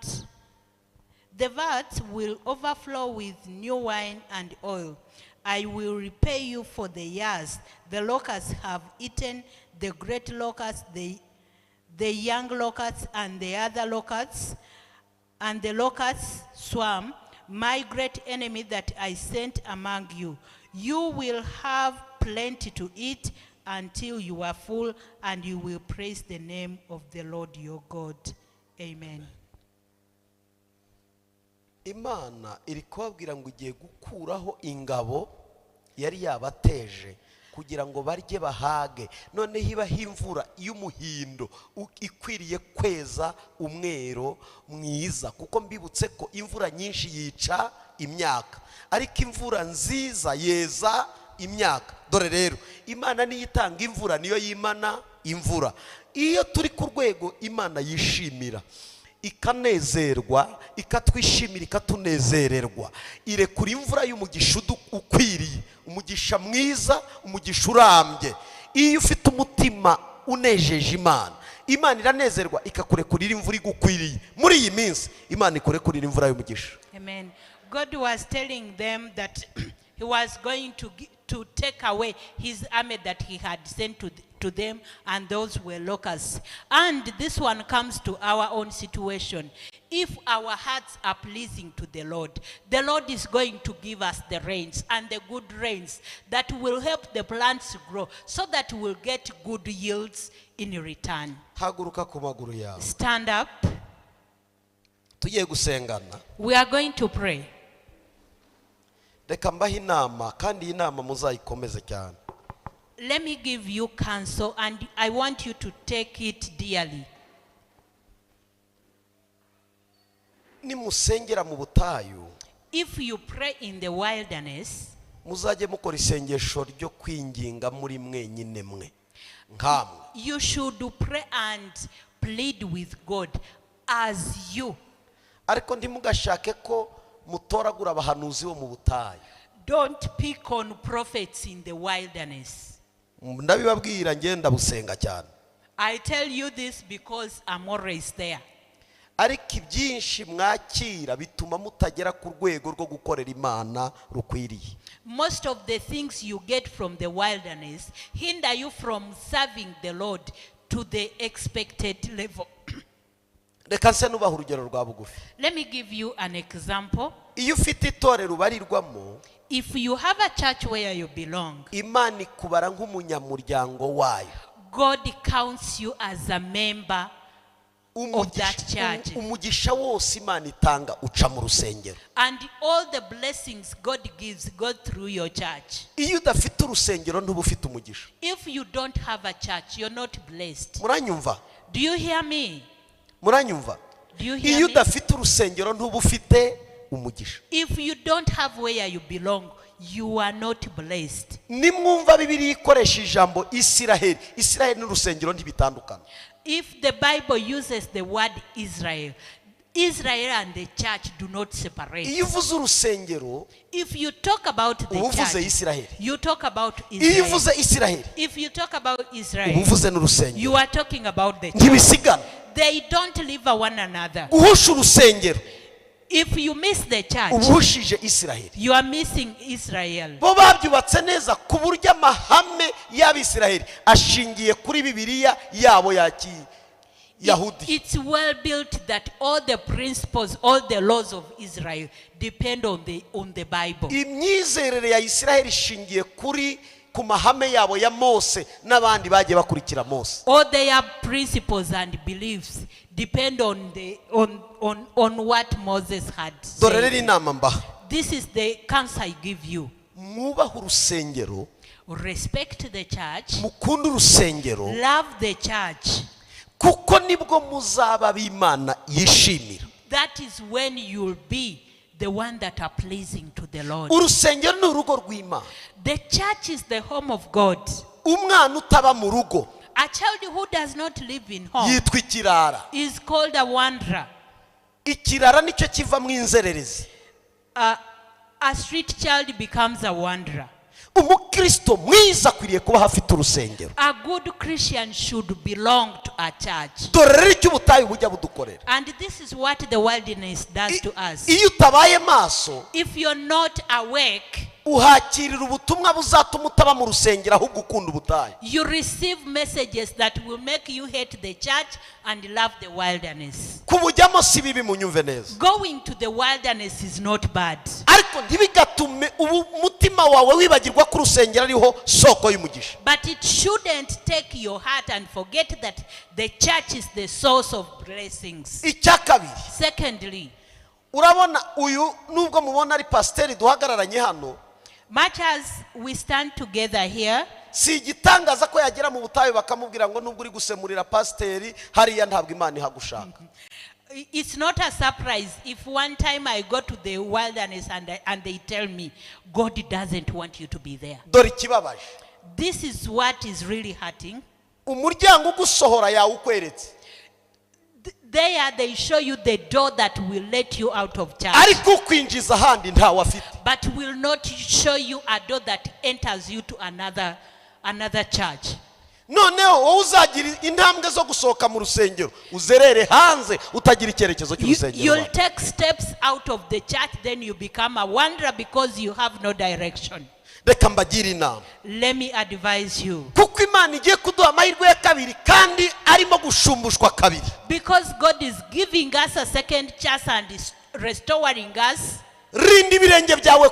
the vats will overflow with new wine and oil. I will repay you for the years the locusts have eaten, the great locusts, the young locusts, and the other locusts, and the locusts swarm, my great enemy that I sent among you. You will have plenty to eat until you are full, and you will praise the name of the Lord your God. Amen. Imana iri kubabwira ngo igiye gukuraho ingabo yari yabateje kugira ngo barye bahage. None hibaho imvura y'umuhindo ikwiriye kweza umwero mwiza, kuko mbibutse ko imvura nyinshi yica imyaka, ariko imvura nziza yeza imyaka. Dore rero Imana niyo itanga imvura, niyo yimana imvura. Iyo turi ku rwego Imana yishimira, ikanezerwa, ikatwishimira, ikatunezererwa, irekura imvura y'umugisha ukwiriye, umugisha mwiza, umugisha urambye. Iyo ufite umutima unejeje Imana, Imana iranezerwa ikakurekurira imvura igukwiriye. Muri iyi minsi Imana ikurekurira imvura y'umugisha. Amen. God was telling them that he was going to take away his army that he had sent to them, and those were locusts. And this one comes to our own situation. If our hearts are pleasing to the Lord is going to give us the rains, and the good rains that will help the plants grow, so that we'll get good yields in return. Haguruka ku maguru yawe. Stand up. Tugiye gusengana. We are going to pray. Reka mbahe inama, kandi iyi nama muzayikomeze cyane. Let me give you counsel, and I want you to take it dearly. Nimusengera mu butayu, if you pray in the wilderness, muzajye mukora isengesho ryo kwinginga muri mwenyine mwe nkamwe. You should pray and plead with God as you. Ariko ntimugashake ko mutoragura abahanuzi bo mu butayu. Don't pick on prophets in the wilderness. Ndabibabwira ngenda busenga cyane. I tell you this because I'm always there. ariko ibyinshi mwakira bituma mutagera ku rwego rwo gukorera Imana rukwiriye. Most of the things you get from the wilderness hinder you from serving the Lord to the expected level. Reka nse nubaha urugero rwa bugufi. Let me give you an example. Iyo ufite itorero ubarirwamo, If you have a church where you belong, Imana ikubara nk'umunyamuryango wayo. God counts you as a member of that church. Umugisha wose Imana itanga uca mu rusengero. And all the blessings God gives go through your church. Iyo udafite urusengero ntuba ufite umugisha. If you don't have a church, you're not blessed. Muranyumva? Do you hear me? Muranyumva? Do you hear Iyo me? udafite urusengero ntuba ufite umugisha. If you don't have where you belong, you are not blessed. Nimwumva Bibiliya ikoresha ijambo Isiraheli. Isiraheli n'urusengero ntibitandukana. If the Bible uses the word Israel, Israel and the church do not separate. Iyo uvuze urusengero, If you talk about the uvuze church, Isiraheli. you talk about Iyo Israel. uvuze Isiraheli, If you talk about Israel, uvuze n'urusengero. you are talking about the church. Ntibisigana. They don't live one another. Guhusha urusengero, If you miss the church, ubuhushije Isiraheli. you are missing Israel. Bo babyubatse neza ku buryo amahame y'Abisiraheli ashingiye kuri Bibiliya yabo ya Yahudi. It's well built that all the principles, all the laws of Israel depend on the Bible. Imyizerere ya Isiraheli ishingiye kuri ku mahame yabo ya Mose n'abandi bagiye bakurikira Mose. All their principles and beliefs depend on what Moses had Dore rero said. inama mbaha. This is the counsel I give you. Mwubaha urusengero, Respect the church. mukunda urusengero, Love the church. kuko nibwo muzaba b'Imana yishimira. That is when you'll be the one that are pleasing to the Lord. Urusengero ni urugo rw'Imana. The church is the home of God. Umwana utaba mu rugo A child who does not live in home yitwa ikirara. is called a wanderer. Ikirara nicyo kiva mu inzererezi. A street child becomes a wanderer. Umukristo mwiza akwiriye kuba hafite urusengero. A good Christian should belong to a church. Dore rero icyo ubutayu bujya budukorera. And this is what the wilderness does to us. Iyo utabaye maso, If you're not awake, uhakirira ubutumwa buzatuma utaba mu rusengero ahubwo ukunda ubutayu. you receive messages that will make you hate the church and love the wilderness. Kubujyamo si bibi, munyumve neza. Going to the wilderness is not bad. Ariko ntibigatume umutima wawe wibagirwa ko urusengero ariho soko y'umugisha. But it shouldn't take your heart and forget that the church is the source of blessings. Icya kabiri, Secondly, urabona uyu nubwo mubona ari pasiteri duhagararanye hano, much as we stand together here, si igitangaza ko yagera mu butayu bakamubwira ngo nubwo uri gusemurira pasiteri hariya ntabwo Imana ihagushaka. it's not a surprise if one time I go to the wilderness and they tell me, God doesn't want you to be there. Dore ikibabaje, This is what is really hurting. umuryango ugusohora yawukweretse, There they show you the door that will let you out of church, ariko ukwinjiza ahandi ntawe afite. but will not show you a door that enters you to another church. Noneho wowe uzagira intambwe zo gusohoka mu rusengero uzerere hanze utagira icyerekezo cy'urusengero. You'll take steps out of the church, then you become a wanderer because you have no direction. Reka mbagire inama, Let me advise you. kuko Imana igiye kuduha amahirwe ya kabiri kandi arimo gushumbushwa kabiri. Because God is giving us a second chance and is restoring us. Rinda ibirenge byawe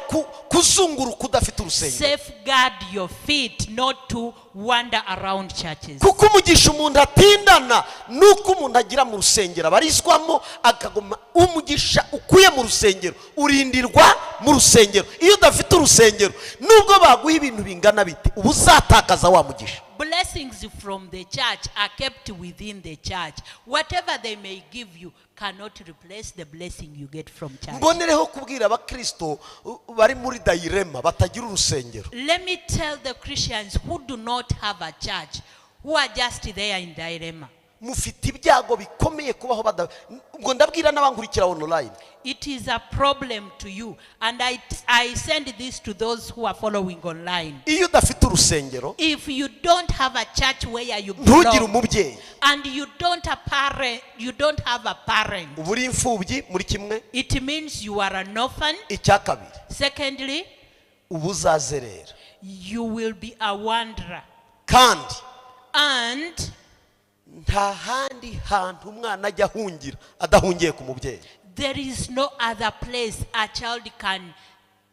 kuzunguruka udafite urusengero, Safeguard your feet not to wander around churches. kuko umugisha umuntu atindana nuko umuntu agira mu rusengero abarizwamo akagoma. Umugisha ukuye mu rusengero urindirwa mu rusengero. Iyo udafite urusengero nubwo baguha ibintu bingana bite uba uzatakaza wa mugisha. Blessings from the church are kept within the church. Whatever they may give you cannot replace the blessing you get from church. Mbonereho kubwira abakristo bari muri dayirema batagira urusengero, Let me tell the Christians who do not have a church, who are just there in dilemma. mufite ibyago bikomeye kubaho ubwo ndabwira n'abankurikira online. It is a problem to you, and I send this to those who are following online. Iyo udafite urusengero, if you don't have a church where you ntugire belong, umubyeyi, and you don't have a parent, uburi imfubyi muri kimwe, it means you are an orphan. icya kabiri, Secondly, ubuzazerera, you will be a wanderer. kandi And nta handi hantu umwana ajya ahungira adahungiye ku mubyeyi. there is no other place a child can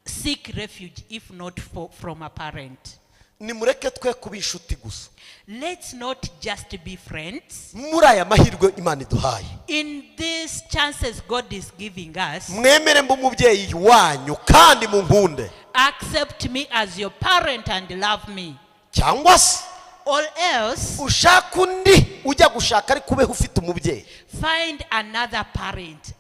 seek refuge if not from a parent. Nimureke twe kuba inshuti gusa. Let's not just be friends. Muri aya mahirwe Imana iduhaye, In these chances God is giving us, mwemere mbe umubyeyi wanyu kandi munkunde, accept me as your parent and love me. cyangwa se Or else, ushaka undi ujya gushaka ariko ubeho ufite umubyeyi. find another parent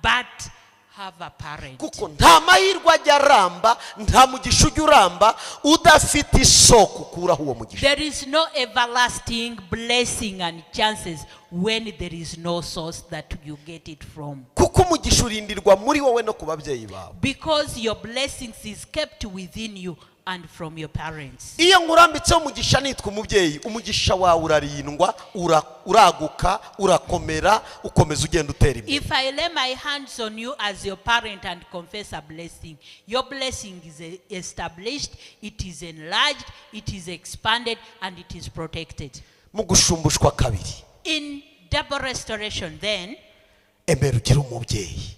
but have a parent. Kuko nta mahirwe ajya aramba, nta mugisha ujya uramba udafite isoko ukuraho uwo mugisha. There is no everlasting blessing and chances when there is no source that you get it from. Kuko umugisha urindirwa muri wowe no ku babyeyi bawe. Because your blessings is kept within you and from your parents. Iyo nkurambitseho umugisha nitwa umubyeyi, umugisha wawe urarindwa, uraguka, urakomera, ukomeza ugenda utera imbere. If I lay my hands on you as your parent and confess a blessing, your blessing is established, it is enlarged, it is expanded, and it is protected. Mu gushumbushwa kabiri, In double restoration then, emera ugire umubyeyi.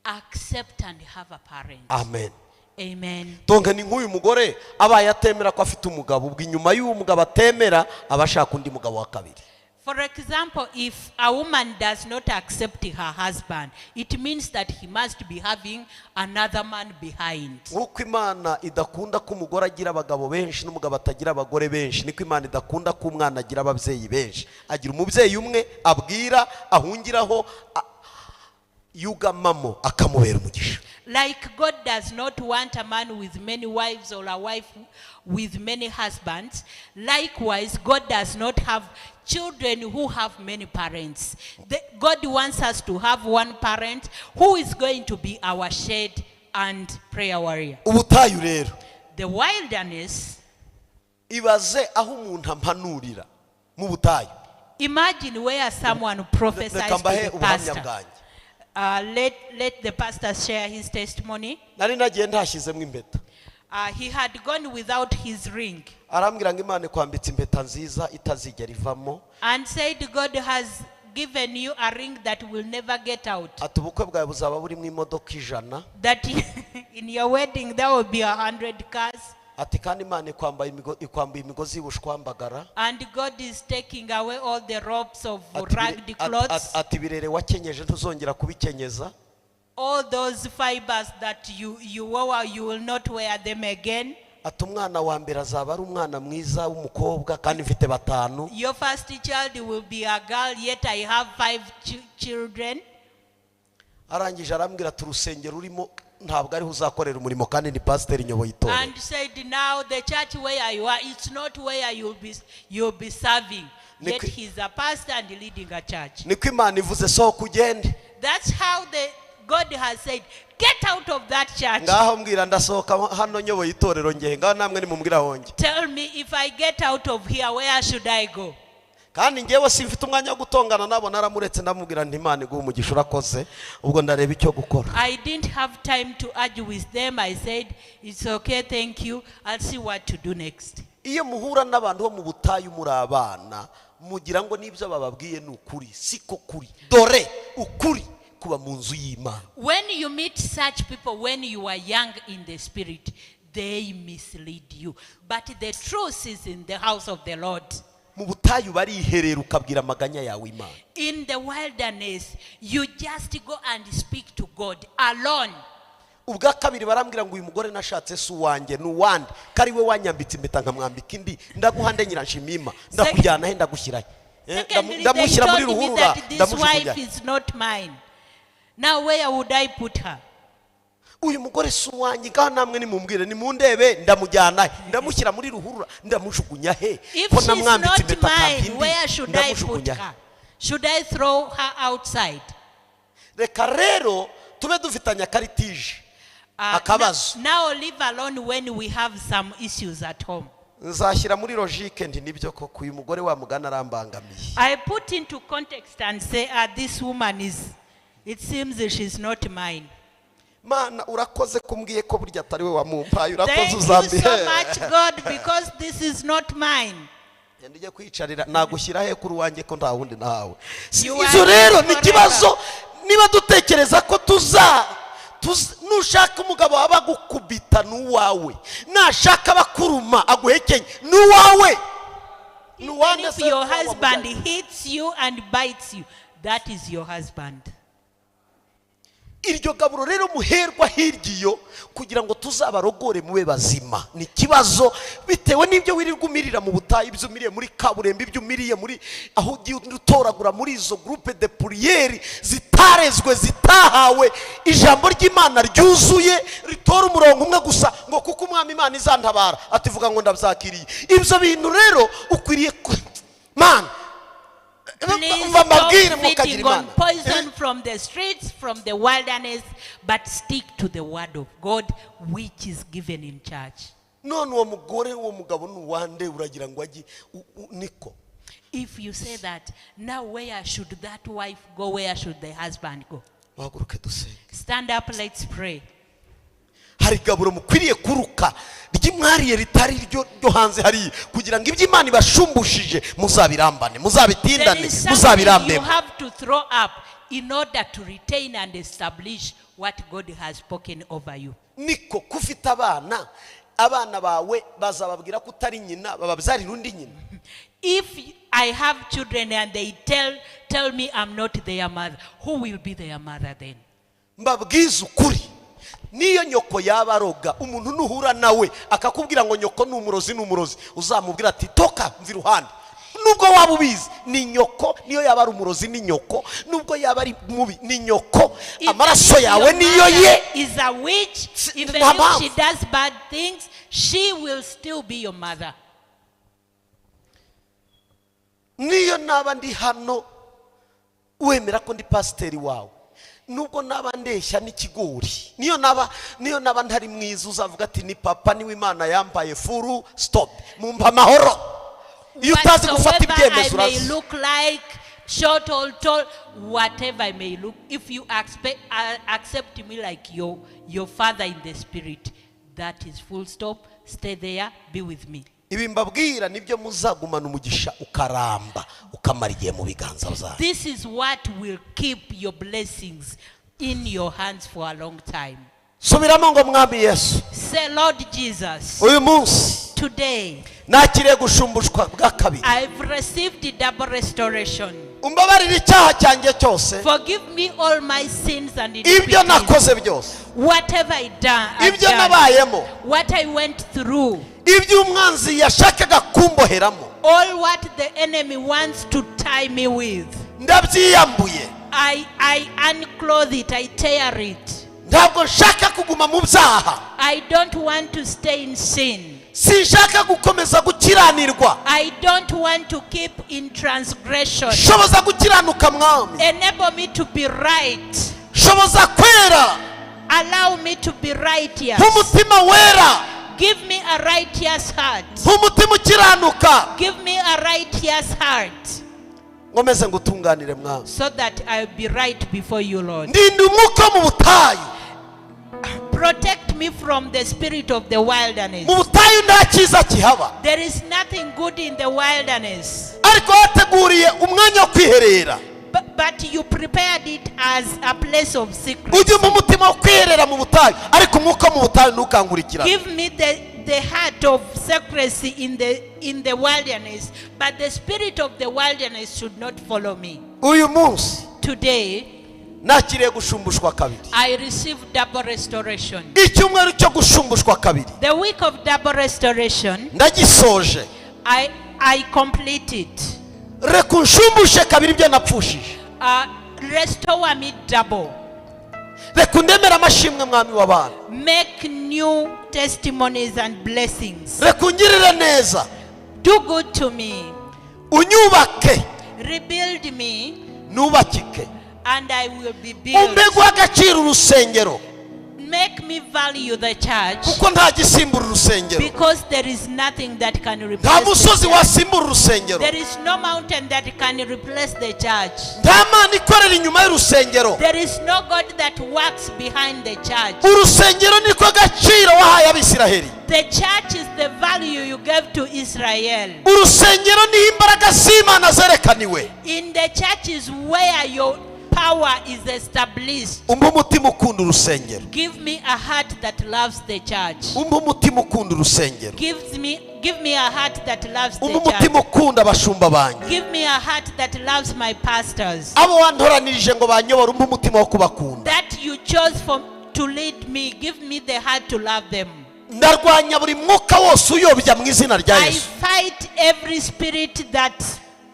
accept and have a parent. Amen. Amen. Tonga ni nk'uyu mugore abaye atemera ko afite umugabo, ubwo inyuma y'uwo mugabo atemera abashaka undi mugabo wa kabiri. For example, if a woman does not accept her husband, it means that he must be having another man behind. Nk'uko Imana idakunda ko umugore agira abagabo benshi n'umugabo atagira abagore benshi, niko Imana idakunda ko umwana agira ababyeyi benshi. Agira umubyeyi umwe abwira, ahungiraho, yugamamo, akamubera umugisha. Like God does not want a man with many wives or a wife with many husbands, likewise God does not have children who have many parents. God wants us to have one parent who is going to be our shade and prayer warrior. Ubutayu rero, The wilderness, ibaze aho umuntu ampanurira mu butayu. imagine where someone prophesies to Mbahe the ubuhamya pastor. bwanjye. Let the pastor share his testimony. Nari nagiye ntashyizemo impeta. He had gone without his ring Arambwira ngo Imana ikwambitse impeta nziza itazigera ivamo. and said God has given you a ring that will never get out. Ati ubukwe bwawe buzaba burimo imodoka 100. That in your wedding there will be 100 cars. Ati kandi Imana ikwambaye imigozi y'ubushwambagara. And God is taking away all the ropes of Ati ragged clothes. ati birere wakenyeje ntuzongera kubikenyeza. All those fibers that you wore, you will not wear them again. Ati umwana wa mbere azaba ari umwana mwiza w'umukobwa kandi mfite 5. Your first child will be a girl, yet I have 5 children. Arangije arambwira ati urusengero urimo ntabwo ariho uzakorera umurimo kandi ni pasiteri nyoboye itorero. And said, now the church where you are, it's not where you'll be serving. Yet he's a pastor and leading a church. Niko Imana ivuze sohoka ugende. That's how God has said, get out of that church. Ngaho mbwira ndasohoka hano nyoboye itorero ngiye, ngaho namwe nimubwira honge. Tell me, if I get out of here, where should I go? Kandi ngewe simfite umwanya wo gutongana nabo, naramuretse ndamubwira nti Imana iguhe umugisha urakoze, ubwo ndareba icyo gukora. I didn't have time to argue with them. I said, it's okay, thank you, I'll see what to do next. Iyo muhura n'abantu bo mu butayu muri abana, mugira ngo nibyo bababwiye ni ukuri, siko kuri. Dore ukuri kuba mu nzu y'Imana. When you meet such people when you are young in the spirit, they mislead you. But the truth is in the house of the Lord. Mu butayu bariherera ukabwira amaganya yawe Imana. In the wilderness, you just go and speak to God alone. Ubwa kabiri barambwira ngo uyu mugore nashatse su wanjye n'uwandi kari we wanyambitse impeta nkamwambika indi, ndaguhande nyiranshimima, ndakujyana he ndagushyira he, ndamushyira muri ruhurura, this wife is not mine. Now where would I put her? uyu mugore si uwanjye ngaho namwe nimumbwire nimundebe ndamujyana ndamushyira muri ruhurura ndamujugunya he If she's not mine, where should I put her? Should I throw her outside? Reka rero tube dufitanye akaritije akabazo. Now leave alone when we have some issues at home. Nzashyira muri logique ndi nibyo koko uyu mugore wa mugana arambangamiye. I put into context and say this woman it seems that she's not mine. Mana urakoze kumbwiye ko burya atari we wamumpaye urakoze Thank you uzambihe. so much God, because this is not mine. Ndije kwicarira nagushyira he kuri wanjye ko nta wundi nawe. You are Izo rero ni forever. kibazo niba dutekereza ko nushaka umugabo waba gukubita n'uwawe nashaka bakuruma aguhekenye n'uwawe. Even if your husband hits you and bites you, that is your husband. Iryo gaburo rero muherwa hirgiyo kugira ngo tuzabarogore mube bazima ni kibazo bitewe n'ibyo wirirwa umirira mu butayi ibyo umiriye muri kaburembe ibyo umiriye muri aho ugiye utoragura muri izo groupe de prière zitarezwe zitahawe ijambo ry'Imana ryuzuye ritora umurongo umwe gusa ngo kuko umwami Imana izantabara ativuga ngo ndabyakiriye ibyo bintu rero ukwiriye man. Please stop feeding on poison from the streets, from the wilderness, but stick to the word of God, which is given in church. None uwo mugore uwo mugabo nuwande uragira ngo aji niko. If you say that, now where should that wife go? Where should the husband go? Waguruke dusenge. Stand up, let's pray. Hari gaburo mukwiriye kuruka ry'imwariye ritari ryo hanze hari kugira ngo ibyo Imana ibashumbushije muzabirambane muzabitindane muzabirambane. You have to throw up in order to retain and establish what God has spoken over you. Niko kufita abana bawe bazababwira ko utari nyina bababyarira undi nyina. If I have children and they tell me I'm not their mother, who will be their mother then? Mbabwiza ukuri niyo nyoko yabaroga umuntu nuhura nawe akakubwira ngo nyoko n'umurozi uzamubwira ati toka mvi ruhande nubwo waba ubizi ni nyoko niyo yaba ari umurozi ni nyoko nubwo yaba ari mubi ni nyoko amaraso yawe niyo ye is a witch. Even if she does bad things, she will still be your mother. Niyo naba ndi hano wemera ko ndi pasiteri wawe nubwo naba ndeshya n'ikigori niyo naba ntari mwiza uzavuga ati ni papa niwe Imana yampaye furu stop mumpa mahoro iyo utazi gufata ibyemezo may look like short or tall, whatever I may look, if you accept me like your father in the spirit, that is full stop. Stay there, be with me. Ibi mbabwira nibyo muzagumana umugisha ukaramba ukamara igihe mu biganza byawe. This is what will keep your blessings in your hands for a long time. Subiramo ngo mwami Yesu. Say, Lord Jesus, uyu munsi today nakiriye gushumbushwa bwa kabiri. I've received double restoration. Umbabarira icyaha cyanjye cyose. Forgive me all my sins and iniquities. Ibyo nakoze byose. Whatever I done, ibyo nabayemo. What I went through. Ibyo umwanzi yashakaga kumboheramo. All what the enemy wants to tie me with. Ndabyiyambuye. I unclothe it, I tear it. Ntabwo nshaka kuguma mu byaha. I don't want to stay in sin. Sinshaka gukomeza gukiranirwa. I don't want to keep in transgression. Shoboza gukiranuka mwami. Enable me to be right. Shoboza kwera. Allow me to be righteous. Umutima wera. Give me a righteous heart. Umutima ukiranuka. Give me a righteous heart. Ngomeze ngutunganire mwami. So that I'll be right before you, Lord. Ndinde umuko mu butayu. Protect me from the spirit of the wilderness. Mu butayu nta cyiza kihaba. There is nothing good in the wilderness. Ariko wateguriye umwanya wo kwiherera. But you prepared it as a place of secret. Ujye mu mutima wo kwiherera mu butayu ariko umuko mu butayu ntukangurikira. Give me the heart of secrecy in the wilderness, but the spirit of the wilderness should not follow me. Uyu munsi today nakiriye gushumbushwa kabiri. I received double restoration. Icyumweru cyo gushumbushwa kabiri. The week of double restoration ndagisoje. I completed. Rekunshumbushe kabiri byo napfushije. Restore me double. reka undemere amashimwe mwami w'abantu. Make new testimonies and blessings. Reka ungirire neza. Do good to me. Unyubake. Rebuild me. Nubakike. And I will be built. Umbe guha agaciro urusengero. Make me value the church. Kuko nta gisimbura urusengero. Because there is nothing that can replace nta the musozi church. wasimbura urusengero. There is no mountain that can replace the church. nta mana ikorera inyuma y'urusengero. There is no God that works behind the church. urusengero niko gaciro wahaye abisiraheli. The church is the value you gave to Israel. urusengero niho imbaraga z'Imana zerekaniwe. In the church is where your power is established. umbe umutima ukunda urusengero. Give me a heart that loves the church. umbe umutima ukunda urusengero. Give me a heart that loves the umbe umutima church. ukunda abashumba banjye. Give me a heart that loves my pastors. abo wantoranirije ngo banyobore, umbe umutima wo kubakunda. That you chose to lead me. Give me the heart to love them. ndarwanya buri mwuka wose uyobya mu izina rya I Yesu. fight every spirit that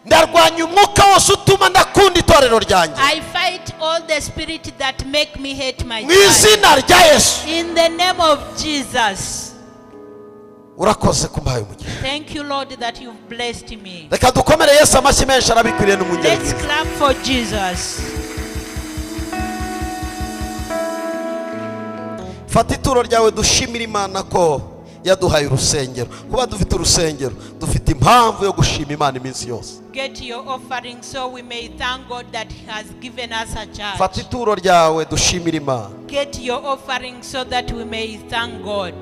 ndarwanya umwuka wose utuma ndakunda itorero ryanjye. I fight all the spirit that make me hate my mu church. izina rya Yesu. In the name of Jesus. urakoze kumpaye umugisha. Thank you, Lord, that you've blessed me. reka dukomere Yesu amashyi menshi arabikwiriye n'umugeni. Let's clap for Jesus. fata ituro ryawe dushimira Imana ko yaduhaye urusengero. kuba dufite urusengero dufite impamvu yo gushima Imana iminsi yose. Get your offering so we may thank God that He has given us a church. fata ituro ryawe dushimira Imana. Get your offering so that we may thank God.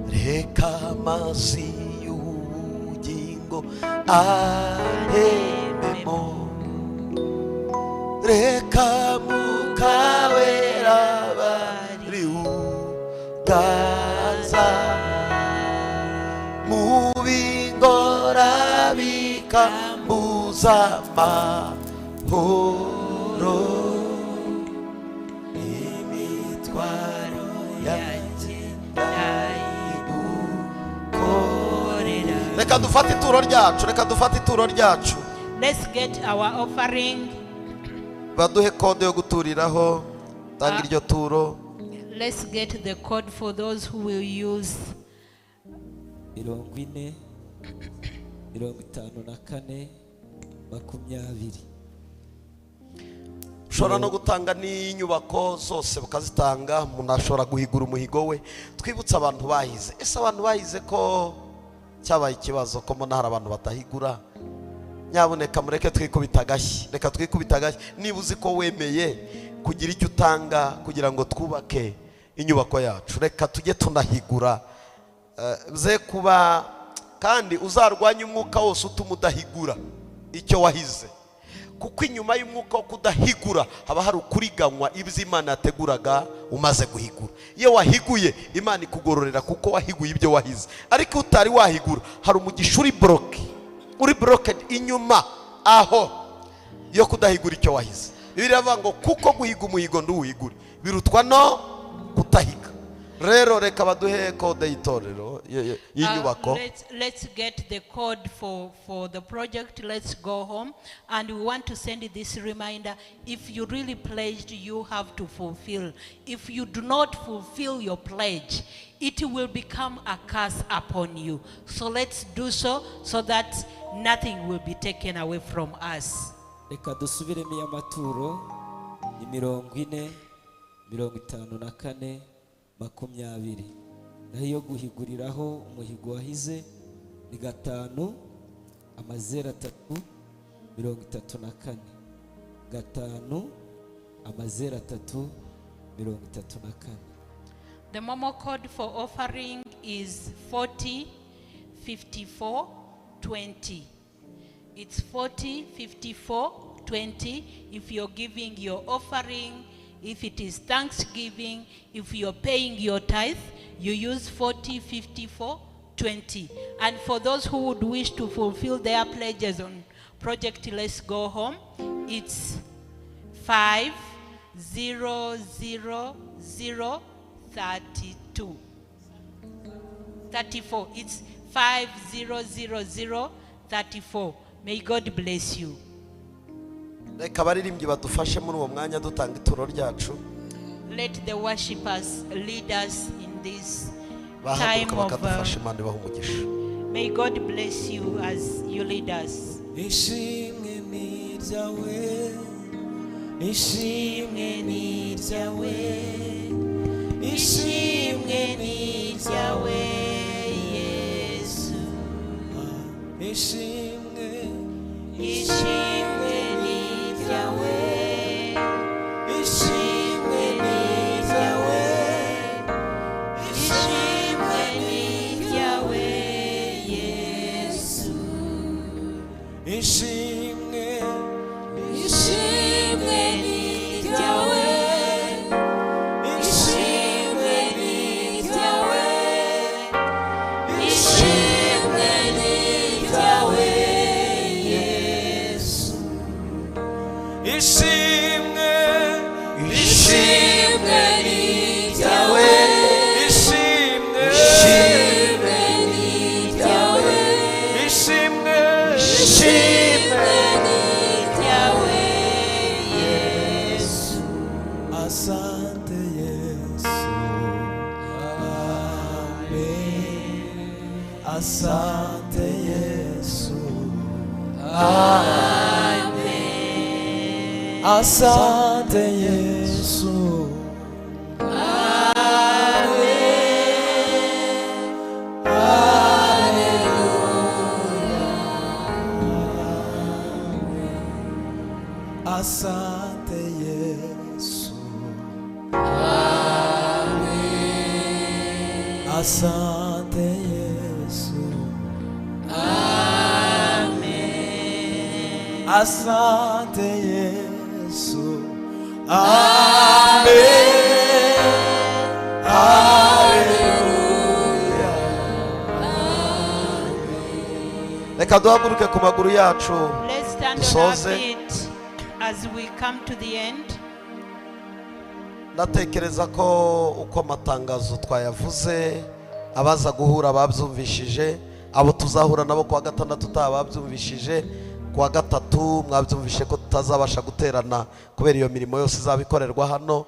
reka amazi y'ubugingo ahememo, reka Mwuka Wera bari uganza mu bingora bikambuza amahoro, imitwaro yanjye ndayigukorera. reka dufate ituro ryacu. reka dufate ituro ryacu. Let's get our offering. baduhe kode yo guturiraho. tanga iryo turo. Let's get the code for those who will use 40, 54, 20. ushobora no gutanga n'inyubako zose bakazitanga. umuntu ashobora guhigura umuhigo we. twibutse abantu bahize. ese abantu bahize ko cyabaye ikibazo ko mbona hari abantu batahigura. nyabuneka mureke twikubita agashyi. reka twikubita agashyi. niba uzi ko wemeye kugira icyo utanga kugira ngo twubake inyubako yacu, reka tujye tunahigura. ze kuba kandi uzarwanya umwuka wose utuma udahigura icyo wahize, kuko inyuma y'umwuka wo kudahigura haba hari ukuriganywa ibyo Imana yateguraga umaze guhigura. iyo wahiguye Imana ikugororera kuko wahiguye ibyo wahize. ariko utari wahigura hari umugisha uri blocked inyuma aho yo kudahigura icyo wahize. biravuga ngo kuko guhiga umuhigo nduwigure birutwa no kutahiga. rero reka baduhe kode y'itorero y'inyubako. let's get the code for the project. Let's go home and we want to send this reminder. If you really pledged, you have to fulfill. If you do not fulfill your pledge, it will become a curse upon you. So let's do so that nothing will be taken away from us. reka dusubiremo amaturo ni 40, 54, 20. naho iyo guhiguriraho umuhigo wahize ni 5, 0, 3, 34, 5, 0, 3, 34. The Momo code for offering is 40 54 20. It's 40 54 20. If you're giving your offering, if it is Thanksgiving, if you're paying your tithe, you use 40 54 20. And for those who would wish to fulfill their pledges on Project Let's Go Home, it's 5 0 0 0 32 34. It's 5 0 0 0 34. May God bless you. reka abaririmbyi badufashe muri uwo mwanya dutanga ituro ryacu. Let the worshippers lead us in this time Bahaguruka of bakadufasha, Imana ibahe umugisha. may God bless you as you lead us. ishimwe ni ryawe, ishimwe ni ryawe, ishimwe ni ryawe Yesu, ishimwe, ishimwe ni ryawe, ishimwe ni ryawe, ishimwe ni ryawe Yesu, ishimwe, ishimwe ni ryawe, ishimwe ni ryawe, ishimwe ni ryawe Yesu, ishimwe, ishimwe ni ryawe, ishimwe, ishimwe ni ryawe, ishimwe, ishimwe ni ryawe Yesu, asante Yesu, amen, asante Yesu, amen, asante Yesu, amen, hallelujah, asante Yesu, amen, asante Yesu, amen, asante Yesu, amen, hallelujah. Reka duhaguruke ku maguru yacu. Let's stand on our Dusoze. feet as we come to the end. Ndatekereza ko uko amatangazo twayavuze abaza guhura babyumvishije, abo tuzahura nabo kuwa gatandatu babyumvishije, kuwa gatatu mwabyumvishe ko tutazabasha guterana kubera iyo mirimo yose izabikorerwa hano.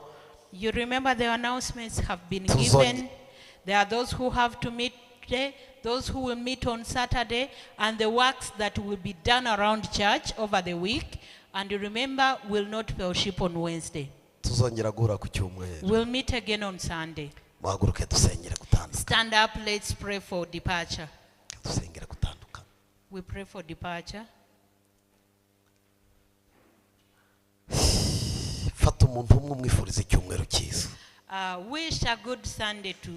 You remember the announcements have been Tuzonge. given. There are those who have to meet today, those who will meet on Saturday, and the works that will be done around church over the week. And you remember, we'll not fellowship on Wednesday. Tuzongera guhura ku cyumweru. We'll meet again on Sunday. Muhaguruke dusengere gutandukana. Stand up, let's pray for departure. Dusengere gutandukana. We pray for departure. Fata umuntu umwe umwifuriza icyumweru cyiza. Wish a good Sunday to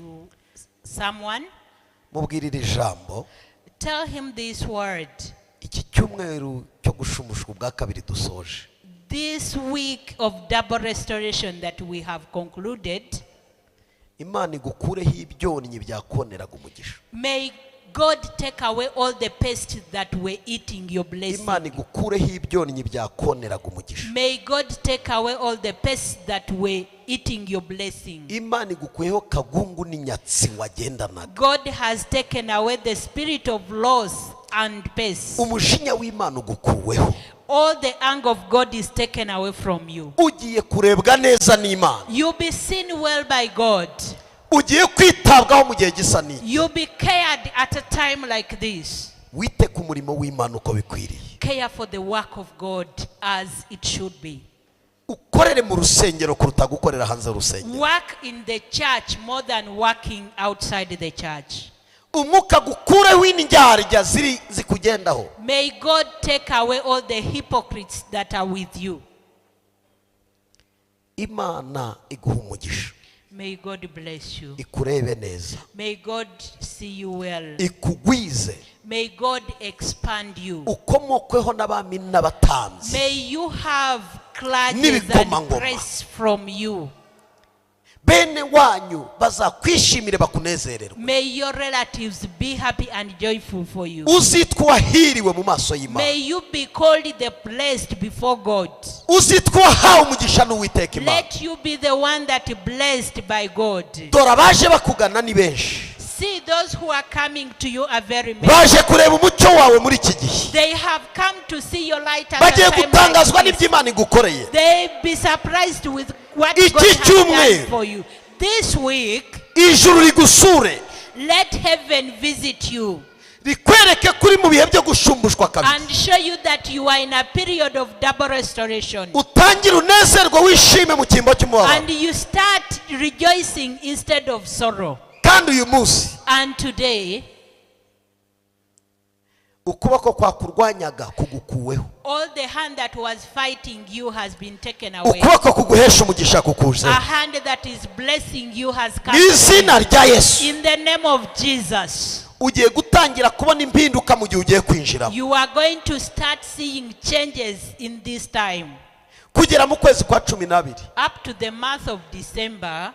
someone. Mubwirire ijambo. Tell him this word. Iki cyumweru cyo gushumushwa bwa kabiri dusoje. This week of double restoration that we have concluded, Imana igukureho ibyonnyi byakoneraga umugisha. may God take away all the pests that were eating your blessing. Imana igukureho ibyonnyi byakoneraga umugisha. May God take away all the pests that were eating your blessing. Imana igukuyeho kagungu n'inyatsi wagendanaga. God has taken away the spirit of loss and pests. Umujinya w'Imana ugukuweho. All the anger of God is taken away from you. Ugiye kurebwa neza n'Imana. You'll be seen well by God. Ugiye kwitabwaho mu gihe gisa n'iki. You'll be cared at a time like this. Wite ku murimo w'Imana uko bikwiriye. Care for the work of God as it should be. Ukorere mu rusengero kuruta gukorera hanze y'urusengero. Work in the church more than working outside the church. Umuka gukureho indyarya zikugendaho. May God take away all the hypocrites that are with you. Imana iguha umugisha. May God bless you. Ikurebe neza. May God see you well. Ikugwize. May God expand you. Ukomokweho n'abami n'abatanzi. May you have clergy N'ibikomangoma. and priests from you. Bene wanyu bazakwishimire bakunezererwe. May your relatives be happy and joyful for you. Uzitwa wahiriwe mu maso y'Imana. May you be called the blessed before God. Uzitwa wahawe umugisha n'Uwiteka Imana. Let you be the one that blessed by God. Dore abaje bakugana ni benshi. See, those who are coming to you are very many. baje kureba umucyo wawe muri iki gihe, They have come to see your light at bagiye a time gutangazwa like this. n'iby'Imana igukoreye. They be surprised with what Iki God has cyumweru. done for you. This week, Ijuru rigusure, let heaven visit you rikwereke kuri mu bihe byo gushumbushwa kabiri, and show you that you are in a period of double restoration. utangire unezerwa wishime mu cyimbo cy'umubabaro. And you start rejoicing instead of sorrow. Kandi uyu munsi And today, ukuboko kwakurwanyaga kugukuweho, all the hand that was fighting you has been taken away. ukuboko kuguhesha umugisha A kukuzeho, hand that is blessing you has come. mu izina rya Yesu. In the name of Jesus, Ugiye gutangira kubona impinduka mu gihe ugiye kwinjiramo. you are going to start seeing changes in this time. Kugera mu kwezi kwa 12 Up to the month of December,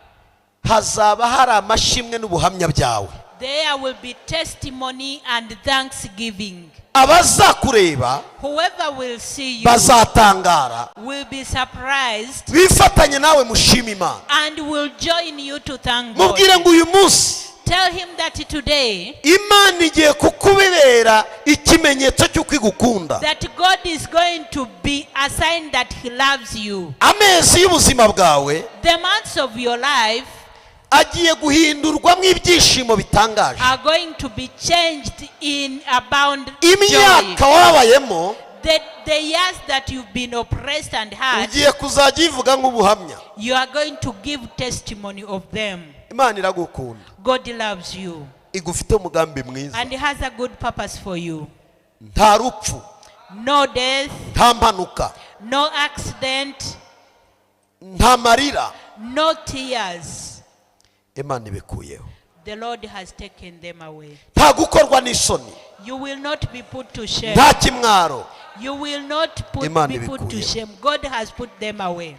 hazaba hari amashimwe n'ubuhamya byawe. there will be testimony and thanksgiving. Abazakureba Whoever will see you bazatangara, will be surprised bifatanye nawe mushima Imana. and will join you to thank God. Mubwire ngo uyu munsi Tell him that today, Imana igiye kukubera ikimenyetso cy'uko igukunda. that God is going to be a sign that he loves you. Amezi y'ubuzima bwawe The months of your life agiye guhindurwamo ibyishimo bitangaje. are going to be changed in abound Imyaka joy. wabayemo The years that you've been oppressed and hurt, ugiye kuzajya ivuga nk'ubuhamya. you are going to give testimony of them. Imana iragukunda, God loves you igufite umugambi mwiza. and he has a good purpose for you. Nta rupfu, No death, nta mpanuka, no accident, nta marira. no tears. Imana ibikuyeho. The Lord has taken them away. Nta gukorwa n'isoni, You will not be put to shame. nta kimwaro. You will not Imana be put to ibikuyeho. shame. God has put them away.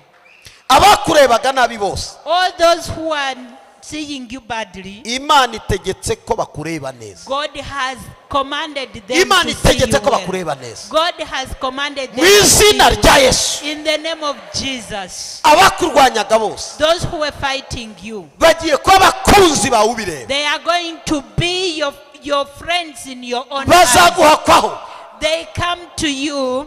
Abakurebaga nabi bose, All those who are seeing you badly, Imana itegetse ko bakureba neza. God has commanded them Imana to see you itegetse ko well. bakureba neza. God has commanded them Mu to see izina you rya well. Yesu, In the name of Jesus. abakurwanyaga bose Those who were fighting you, bagiye kuba abakunzi bawe ubireba. they are going to be your friends in your own eyes. Bazaguhakwaho, They come to you,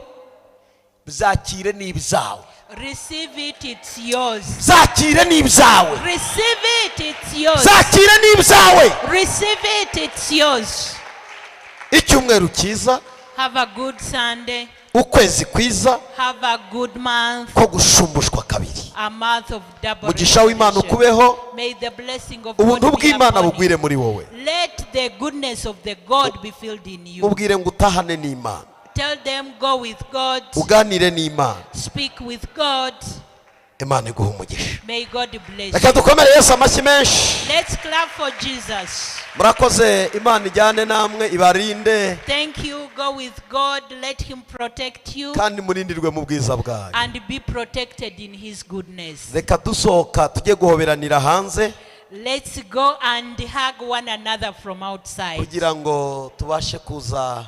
bizakire n'ibyawe, receive it, it's yours. zakire n'ibyawe, Receive it, it's yours. zakire n'ibyawe. Receive it, it's yours. Icyumweru cyiza, Have a good Sunday. ukwezi kwiza Have a good month. ko gushumbushwa kabiri. A month of double Mugisha w'Imana restoration. ukubeho, May the blessing of ubuntu God be bw'Imana upon you. bugwire muri wowe. Let the goodness of the God be filled in you. Mubwire ngo utahane n'Imana, Tell them, go with God. uganire n'Imana. Speak with God. Imana iguhe umugisha. May God bless Reka you. dukomere Yesu amashyi menshi. Let's clap for Jesus. Murakoze, Imana ijyane namwe ibarinde Thank you. Go with God. Let him protect you kandi murindirwe mu bwiza bwayo. and be protected in his goodness. Reka dusohoka tujye guhoberanira hanze Let's go and hug one another from outside kugira ngo tubashe kuza